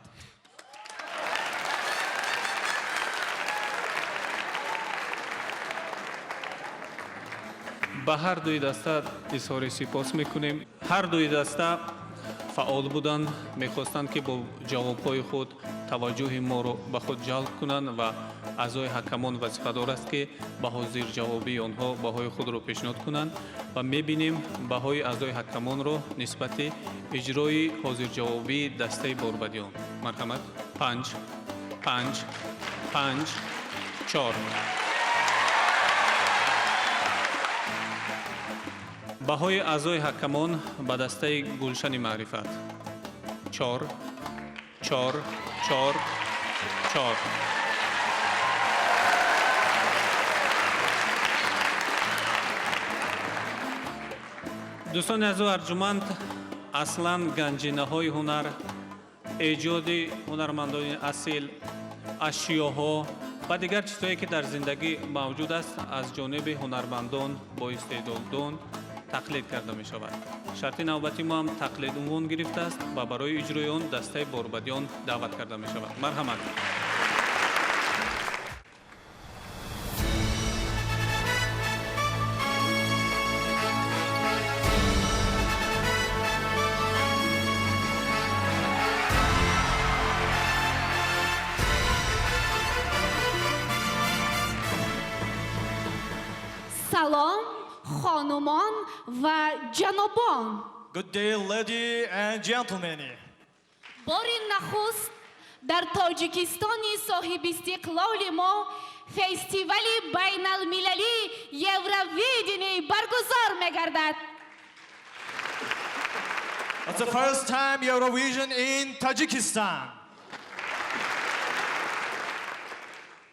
ба ҳар дуи даста изҳори сипос мекунем. ҳар дуи даста фаъол буданд, мехостанд ки бо ҷавобҳои худ таваҷҷӯҳи моро ба худ ҷалб кунанд ва аъзои ҳакамон вазифадор аст ки ба ҳозирҷавобии онҳо баҳои худро пешниҳод кунанд ва мебинем баҳои аъзои ҳакамонро нисбати иҷрои ҳозирҷавобии дастаи борбадиён. марҳамат. 5 5 5 4. баҳои аъзои ҳакамон ба дастаи гулшани маърифат 4 4 4 4. دوستان عزیز و ارجمند، اصلا گنجینه‌های هنر، ایجاد هنرمندان اصیل، اشیاءها و دیگر چیزهایی که در زندگی موجود است از جانب هنرمندان با استعدادان تقلید کرده می شود. شرط نوبتی ما هم تقلید عنوان گرفته است و برای اجرای آن دسته باربدیان دعوت کرده می شود. مرحمت. سلام خانمان و جنابان. Good day, lady and gentlemen. بار نخست در تاجیکستان صاحب استقلال ما فستیوال بین المللی یورویدنی برگزار می‌گردد. It's the first time Eurovision in Tajikistan.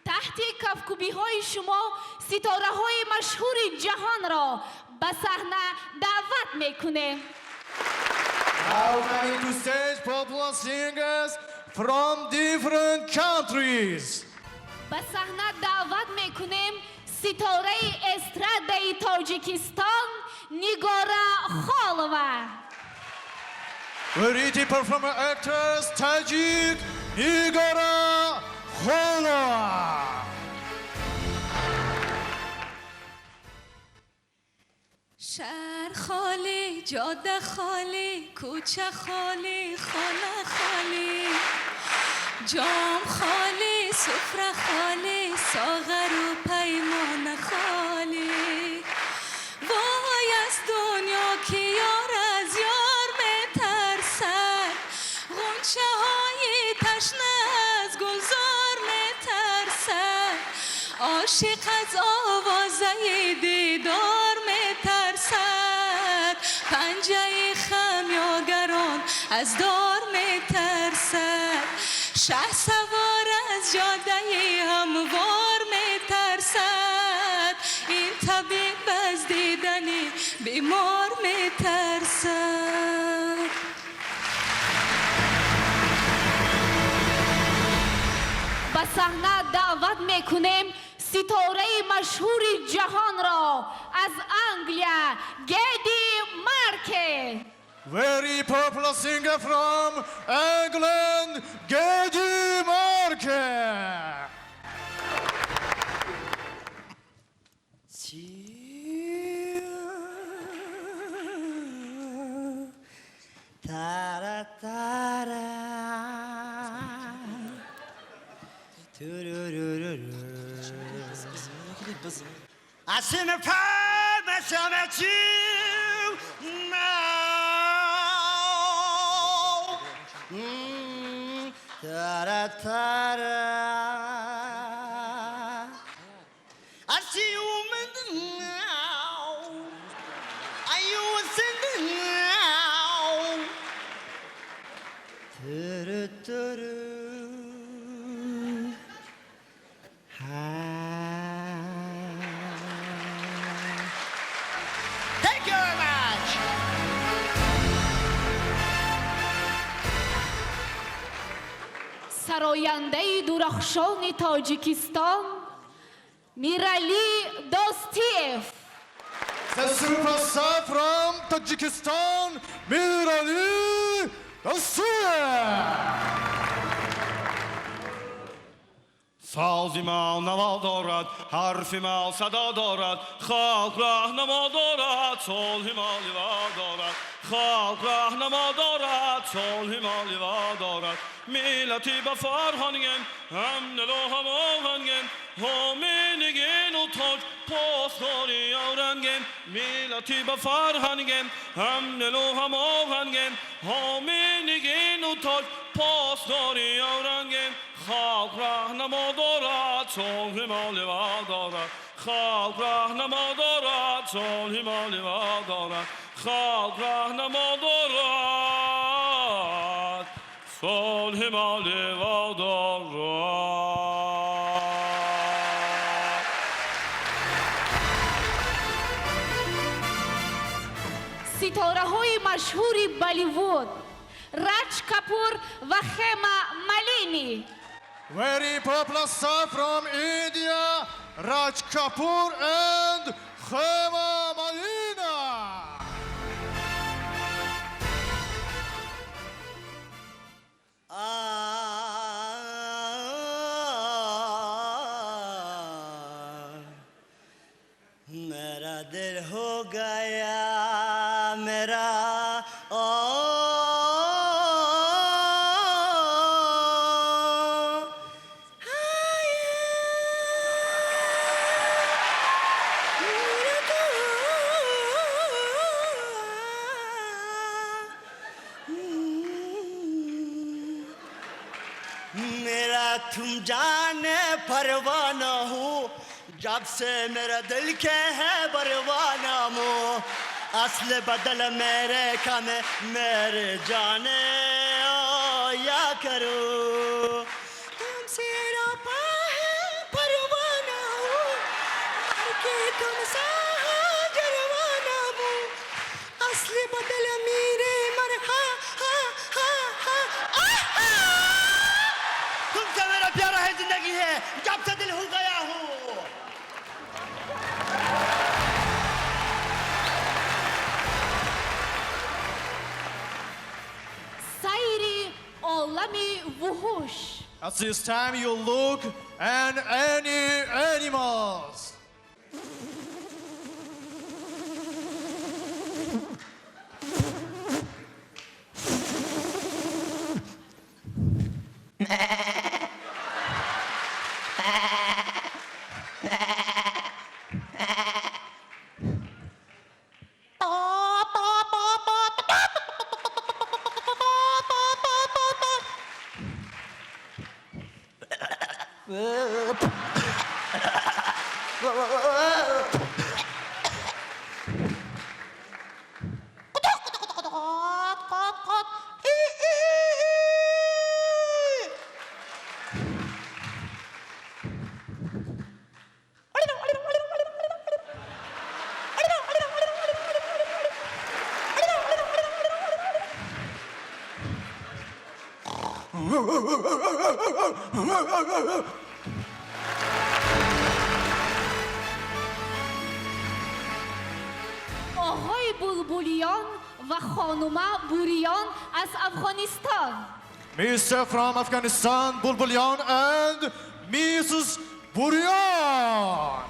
تحت کفکوبی‌های شما ستاره‌های مشهور جهان را به صحنه دعوت می‌کنیم. Now coming to stage popular singers from different countries. به صحنه دعوت می‌کنیم ستاره استرادای تاجیکستان نیگارا خالووا. Variety performer actors Tajik Nigara Kholova. شهر خالی، جاده خالی، کوچه خالی، خانه خالی، جام خالی، سفره خالی، ساغر و پیمان خالی. وای از دنیا که یار از یار میترسد، غنچه های تشنه از گلزار میترسد، عاشق از آوازه دیدار میترسد، پنجه خمیاگران از دار میترسد، شه سوار از جاده هموار میترسد، این طبیب از دیدنی بیمار میترسد. به صحنه دعوت میکنیم ستاره مشهور جهان را از انگلیا گدی مارکه. Very popular singer from England, Geddy Market. تارا تارا I see my promise at you now. Tara tara. I see you now. Are you singing now? Tara tara. Thank you very much. سراینده درخشان تاجیکستان میرالی دوستیف. The superstar from Tajikistan, Mirali Dostoyev. سازی ما نوا دارد، حرفی ما صدا دارد، خاک راهنما دارد، صلح ما لیوا دارد، خاک راهنما دارد، صلح ما لیوا دارد، ملتی به فرهنگم هم دل و هم آهنگم، همینگین و تاج پاسداری آرنگم، ملتی به فرهنگم هم دل و هم آهنگم، همینگین و تاج پاسداری آرنگم، خاک راهنما دارد، صلح ما لیوا دارد، خاک راهنما دارد، صلح ما لیوا دارد، خاک راهنما دارد، صلح مال وادارا. ستاره های مشهور بالیوود راج کپور و خیما مالینی. Very popular star from India, Raj Kapoor and Khema Malini. मेरा दिल हो गया मेरा मेरा तुम जाने परवाना हूँ जब से मेरा दिल के है परवाना मुँह असल बदल मेरे कम मेरे जाने या करो तुमसे रोपा है परवाना हूँ हर के तुमसे जरवाना हूँ असल बदल मेरे मरहा तुमसे मेरा प्यारा है जिंदगी है जब से दिल हो गया हूँ سایری عالمی وحوش. At this time you look and any animals. آقای بلبلیان و خانوما بوریان از افغانستان. Mr. from Afghanistan, Bulbulyan and Mrs. Buryan.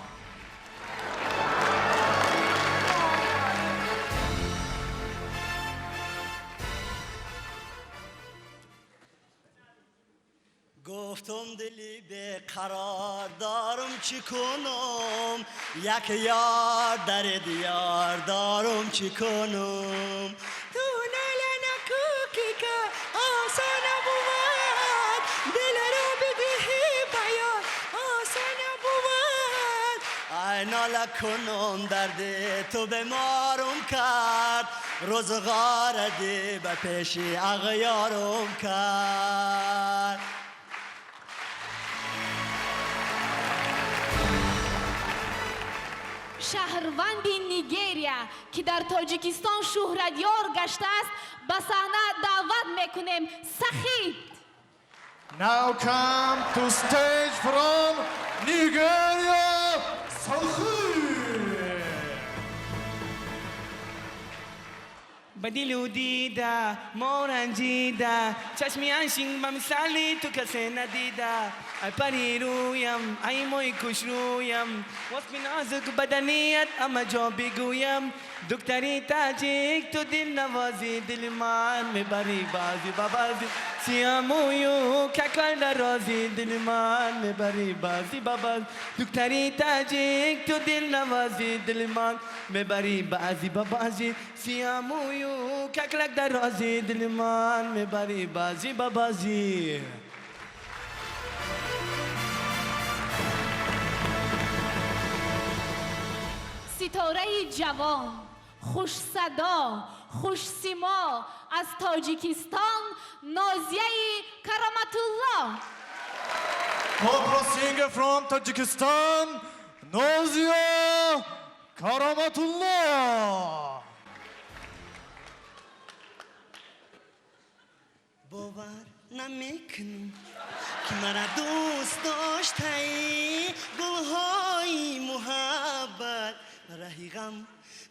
گفتم دلی به قرار دارم چی کنم یک یار در دیار دارم چی کنم تو نلنا کوکی که آسان بود دل رو بدهی بیان آسان بود ای ناله کنم درد تو بمارم کرد روزگار دی به پیشی اغیارم کرد شهروند نیگریا که در تاجیکستان شهرتیار گشته است به صحنه دعوت میکنیم. سخید. Now come to stage from Nigeria, Sakhid. بدیلو دیده ما رنجیده چشمی انشین با مثالی تو کسی ندیده ای پری رویم ای موی کش رویم وصف نازک بدنیت اما جا بگویم دکتری تاجیک تو دل نوازی دل من میبری بازی بازی سیامویو ککل درازی دل من میبری بازی بازی دکتری تاجیک تو دل نوازی دل من میبری بازی بازی سیامویو ککلک درازی دل من میبری بازی بازی ستاره جوان، خوش صدا، خوشسیما از تاجیکستان نازیه کرامت الله. Opera singer from Tajikistan, Nazia Karamatullah. باور نمیکنم که مرا دوست داشتی، گلهای محبت رهیغم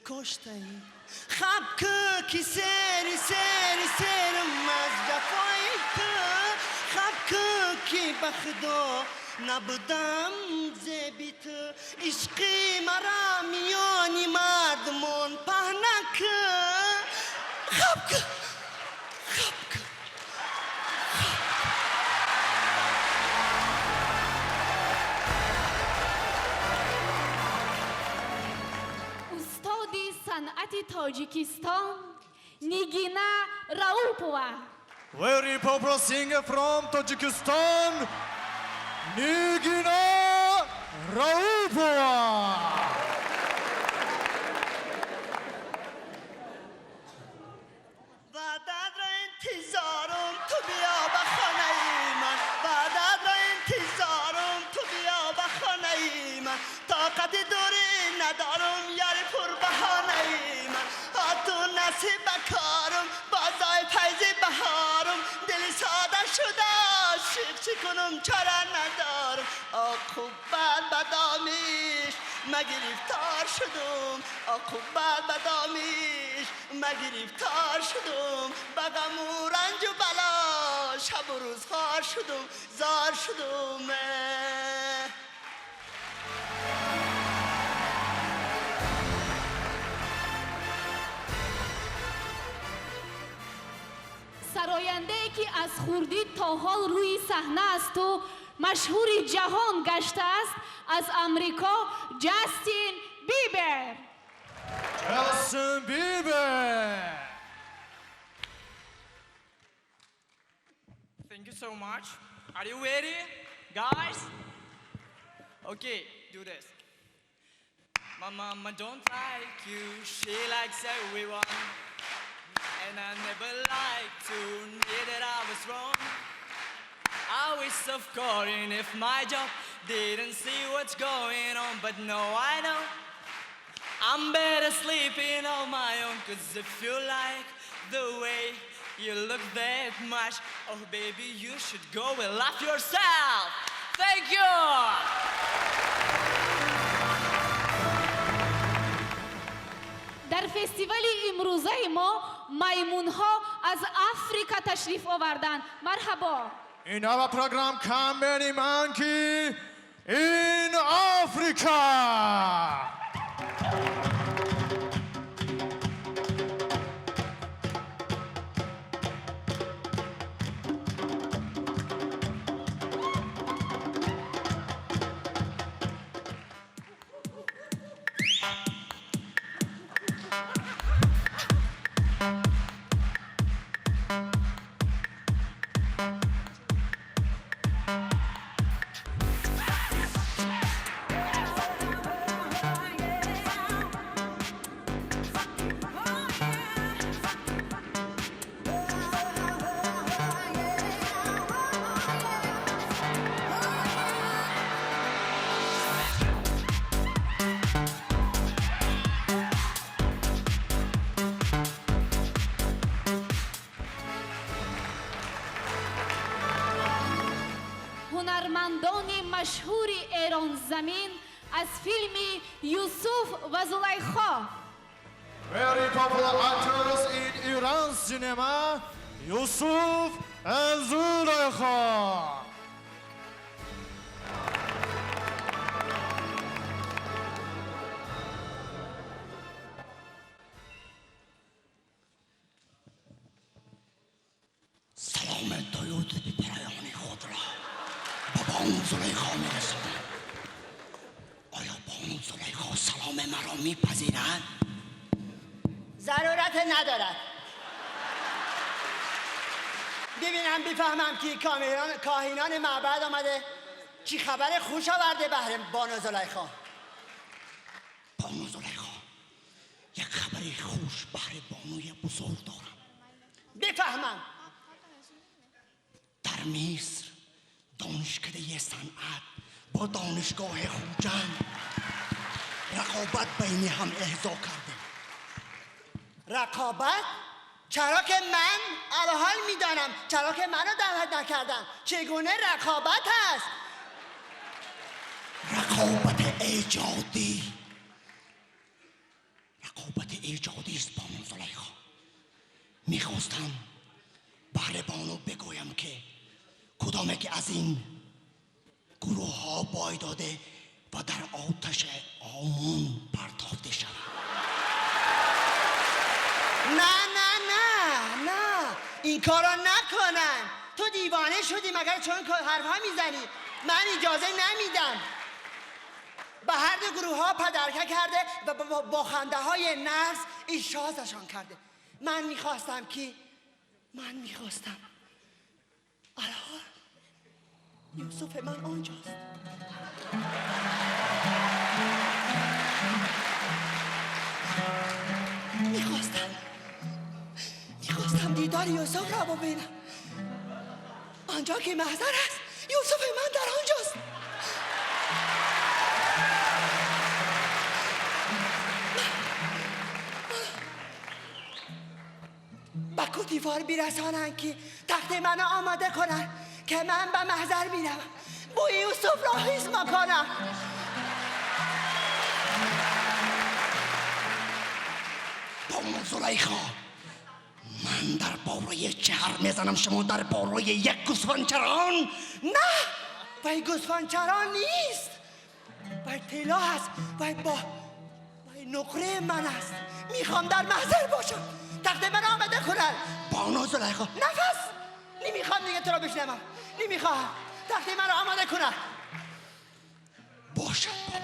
کشتی. خب که سری از جفای تو، خب که به خدا نبودم زبی تو. عشقی مرا میانی مردمان پهنه که، خب که صنعت تاجیکستان نیگینا راوپووا. Very popular singer from Tajikistan, Nigina Raupova. بعدت را انتظارم تو بیا به خانه من، بعدت را انتظارم تو بیا به خانه من. طاقت دوری ندارم یاری پر بهانه من. تو نصیب کارم بازای پاییز بهارم. دل ساده شده عاشق چی کنم چاره ندارم. خوب بد بدامیش مگریفتار شدم، خوب بد بدامیش مگریفتار شدم. بغم و رنج و بلا شب و روز خار شدم، زار شدم. سراینده ای که از خوردی تا حال روی صحنه است و مشهور جهان گشته است، از امریکا جاستین بیبر. Justin Bieber. Thank you so much. Are you ready, guys? Okay, do this. My mama don't like you, she likes everyone. And I never liked to admit that I was wrong. I wish of calling if my job didn't see what's going on. But no, I know I'm better sleeping on my own. Cause if you like the way you look that much, oh baby, you should go and love yourself. Thank you. در فستیوال امروزه ما میمون ها از آفریقا تشریف آوردن. مرحبا. In our program, come many monkey in Africa. هنرمندان مشهور ایران زمین از فیلم یوسف و زلیخا. Very popular actors in Iran cinema, Yusuf and Zulaikha. سلام درود به پیام خود را به بانو زلیخا میرسانم. آیا بانو زلیخا سلام مرا میپذیرد؟ ضرورت ندارد. ببینم بفهمم که کاهنان معبد آمده چی خبر خوش آورده بهر بانو زلیخا. بانو زلیخا یک خبری خوش برای بانوی بزرگ دارم. بفهمم. در مصر دانشکده صنعت با دانشگاه خوجند رقابت بین هم احضا کرده. رقابت؟ چرا که من الحال میدانم، چرا که منو دعوت نکردن؟ چگونه رقابت هست؟ رقابت ایجادی است بانو زلیخا. میخواستم بهر بانو بگویم که کدام که از این گروه ها باید داده و در آتش آمون پرتافته شود. نه این کارو نکنن. تو دیوانه شدی مگر چون حرفا میزنی؟ من اجازه نمیدم. به هر دو گروه ها پدرکه کرده و با خنده های نرس ایشازشان کرده. من میخواستم الان یوسف من آنجاست. میخواستم دیدار یوسف را ببینم. آنجا که محضر است یوسف من در آنجاست. به کوتیفار برسانند که تخت من آماده کنن که من به محضر میروم بوی یوسف را حس میکنم. بانو زلیخا، من در باره چهر میزنم، شما در باره یک گوسفندچران؟ نه، وای گوسفندچران نیست، وای طلا هست، وای نقره من است. میخوام در محضر باشم، تخت من آمده کنن. بانو زلیخا، نفس نمیخوام دیگه تو را بشنوم، نمیخوام. تخت من را آماده کنن. باشد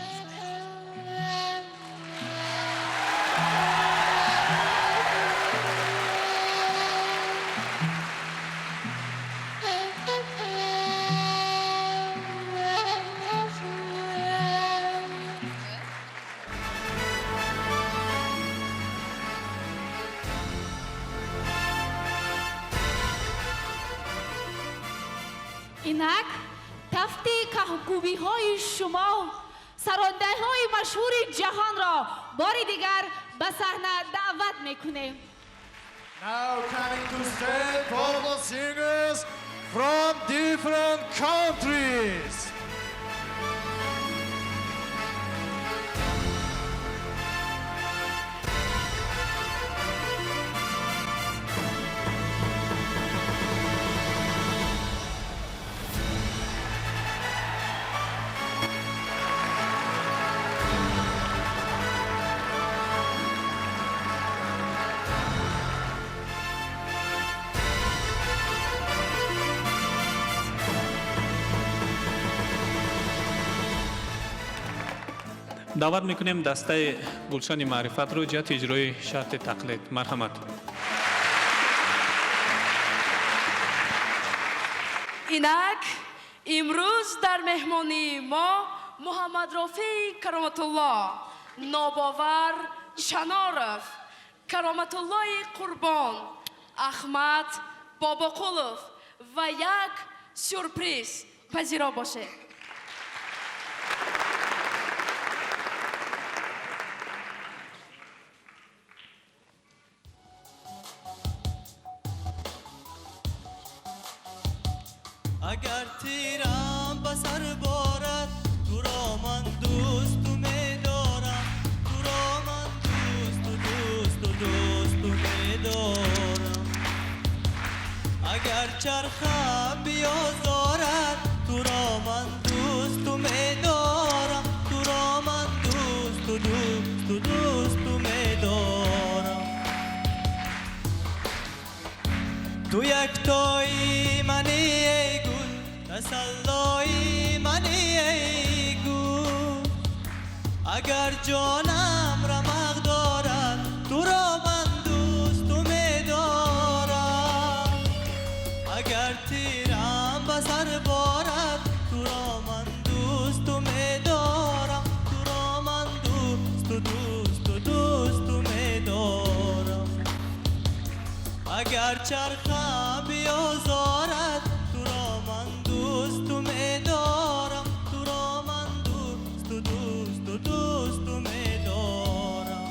اینک تفتی کهکوبی های شما سرانده های مشهور جهان را باری دیگر به صحنه دعوت میکنیم. Now coming to stand for singers from different countries. دعوت میکنیم دسته گلشن معرفت رو جهت اجرای شرط تقلید. مرحمت. اینک امروز در مهمانی ما محمد رافی کرامت الله، ناباور شنارف، کرامت الله قربان، احمد باباقولов و یک سورپریز پذیرا باشه. اگر تیرم به سر بارد تو را من دوست می‌دارم، تو را من دوست می‌دارم. اگر چرخم بیازارد تو را من دوست می‌دارم، تو را من دوست می‌دارم. تو یک تایی منی ای گل، تسلای منی ای گل. اگر جانم رمق دارد تو را من دوست می‌دارم. اگر تیرم به سر بارد تو را من دوست می‌دارم، تو را من دوست می‌دارم. اگر چرخم بیازارد تو را من دوست تو میدارم تو را من دوست تو دوست تو دوست تو میدارم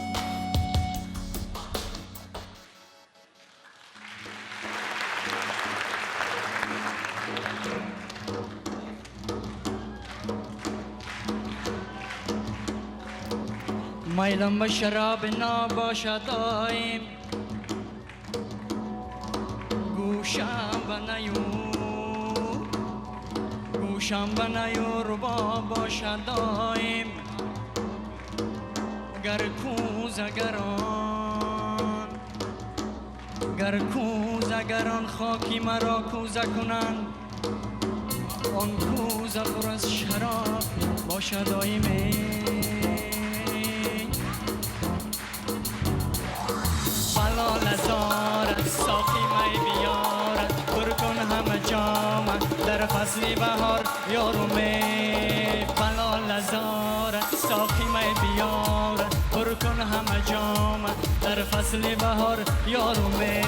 میلم به شراب نباشد دایم گوشم به نیو ربا باشد دایم گر کوزگران خاکی مرا کوزه کنند آن کوزه پر از شراب باشد دایمی بلال ازارد ساقی می بیارد پر کن همه جام در فصل بهار یارومی بلال ازارد ساقی می بیارد پر کن همه جام در فصل بهار یارومی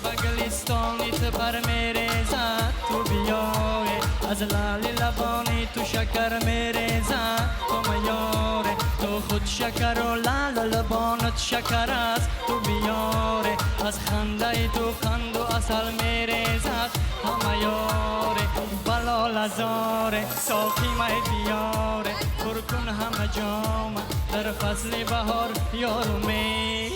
بگلستانی سپر میریزد تو بیای از لال لبانی تو شکر میریزد تو میاره تو خود شکر و لال لبانت شکر است تو بیاره از خنده تو خند و اصل میریزد همه یاره بلال ازاره ساقی می بیاره پر کن همه جام در فصل بهار یارومی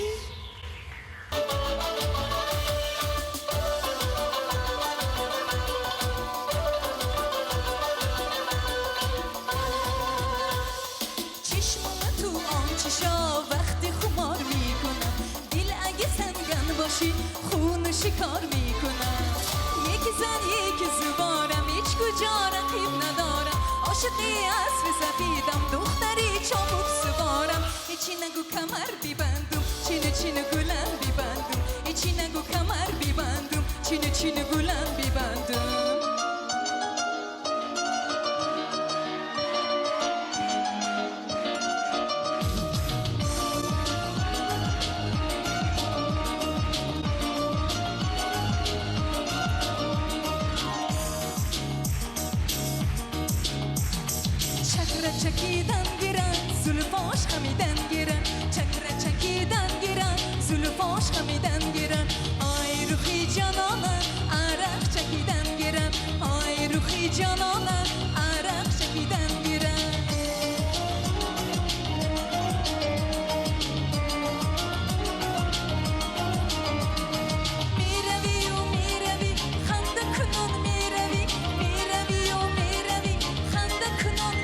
خون شکار میکنم یکی زن یکی زبارم هیچ کجا رقیب ندارم عاشقی اسب سفیدم دختری چابک سوارم هیچی نگو کمر بیبندم چینو گلن بیبندم هیچی نگو کمر بیبندم چینو گلن بیبندم چکیدن گیرن زلفاش خمیدن گیرن چکره چکیدن گیرن زلفاش خمیدن گیرن آی روخی جانانم عرق چکیدن گیرن آی روخی جانانم عرق چکیدن گیرن میروی و میروی خنده کنون میروی میروی و میروی خنده کنون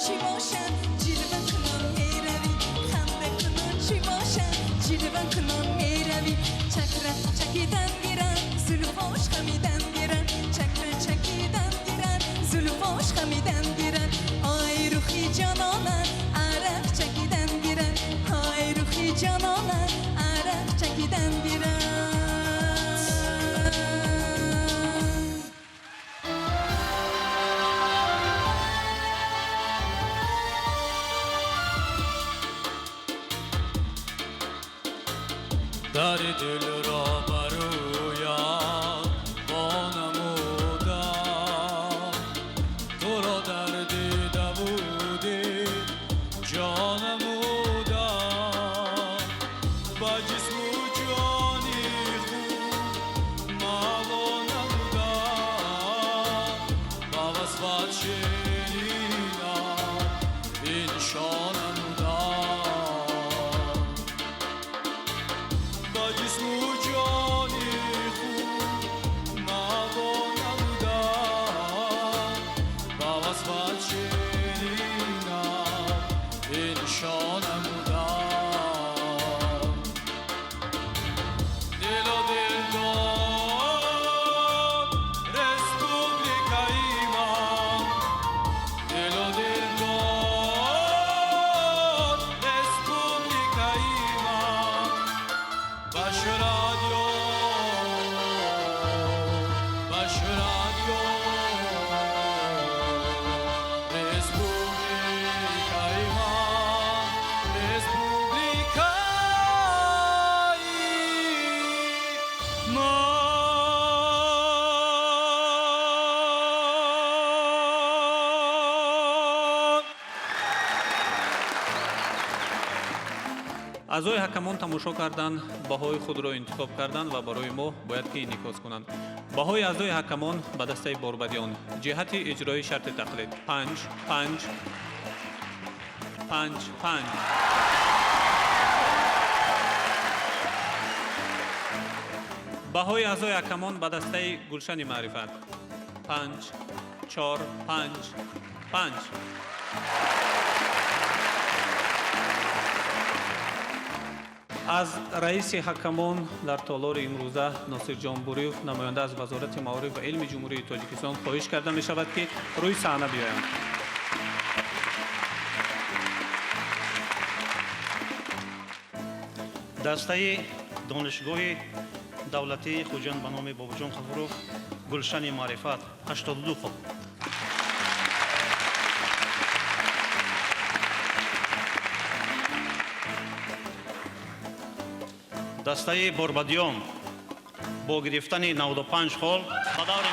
چی باشن جلوه کنون میروی خنده کنون چی باشن جلوه کنون میروی چکره چکیدن گیرن زلفاش خمیدن گیرن چکره چکیدن گیرن زلفاش خمیدن گیرن آی روخی جانانم عرق چکیدن گیرن آی روخی جانانم عرق چکیدن گیرن در دل را برو аъзои ҳакамон тамошо кардан, баҳои худро интихоб кардан ва барои мо бояд ки инъикос кунанд. баҳои аъзои ҳакамон ба дастаи борбадиён. ҷиҳати иҷрои шарти тақлид 5 5 5 5. баҳои аъзои ҳакамон ба дастаи гулшани маърифат 5 4 5 5. аз раиси ҳакамон дар толори имрӯза носирҷон буриев, намоянда аз вазорати маориф ва илми ҷумҳурии тоҷикистон хоҳиш карда мешавад ки рӯи саҳна биёянд. дастаи донишгоҳи давлатии хуҷанд ба номи бобоҷон ғафуров, гулшани маърифат 82 хоб. дастаи борбадиён бо гирифтани 95 хол ба даври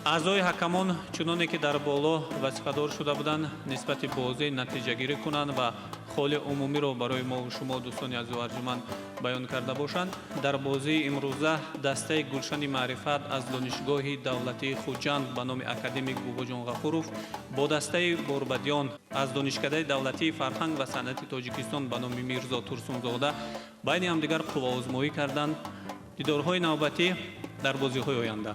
аъзои ҳакамон чуноне ки дар боло вазифадор шуда буданд нисбати бозӣ натиҷагирӣ кунанд ва холи умумиро барои мову шумо дӯстони азизу арҷуманд баён карда бошанд. дар бозии имрӯза дастаи гулшани маърифат аз донишгоҳи давлатии хуҷанд ба номи академик бобоҷон ғафуров бо дастаи борбадиён аз донишкадаи давлатии фарҳанг ва санъати тоҷикистон ба номи мирзо турсунзода байни ҳамдигар қувваозмоӣ карданд. дидорҳои навбатӣ дар бозиҳои оянда.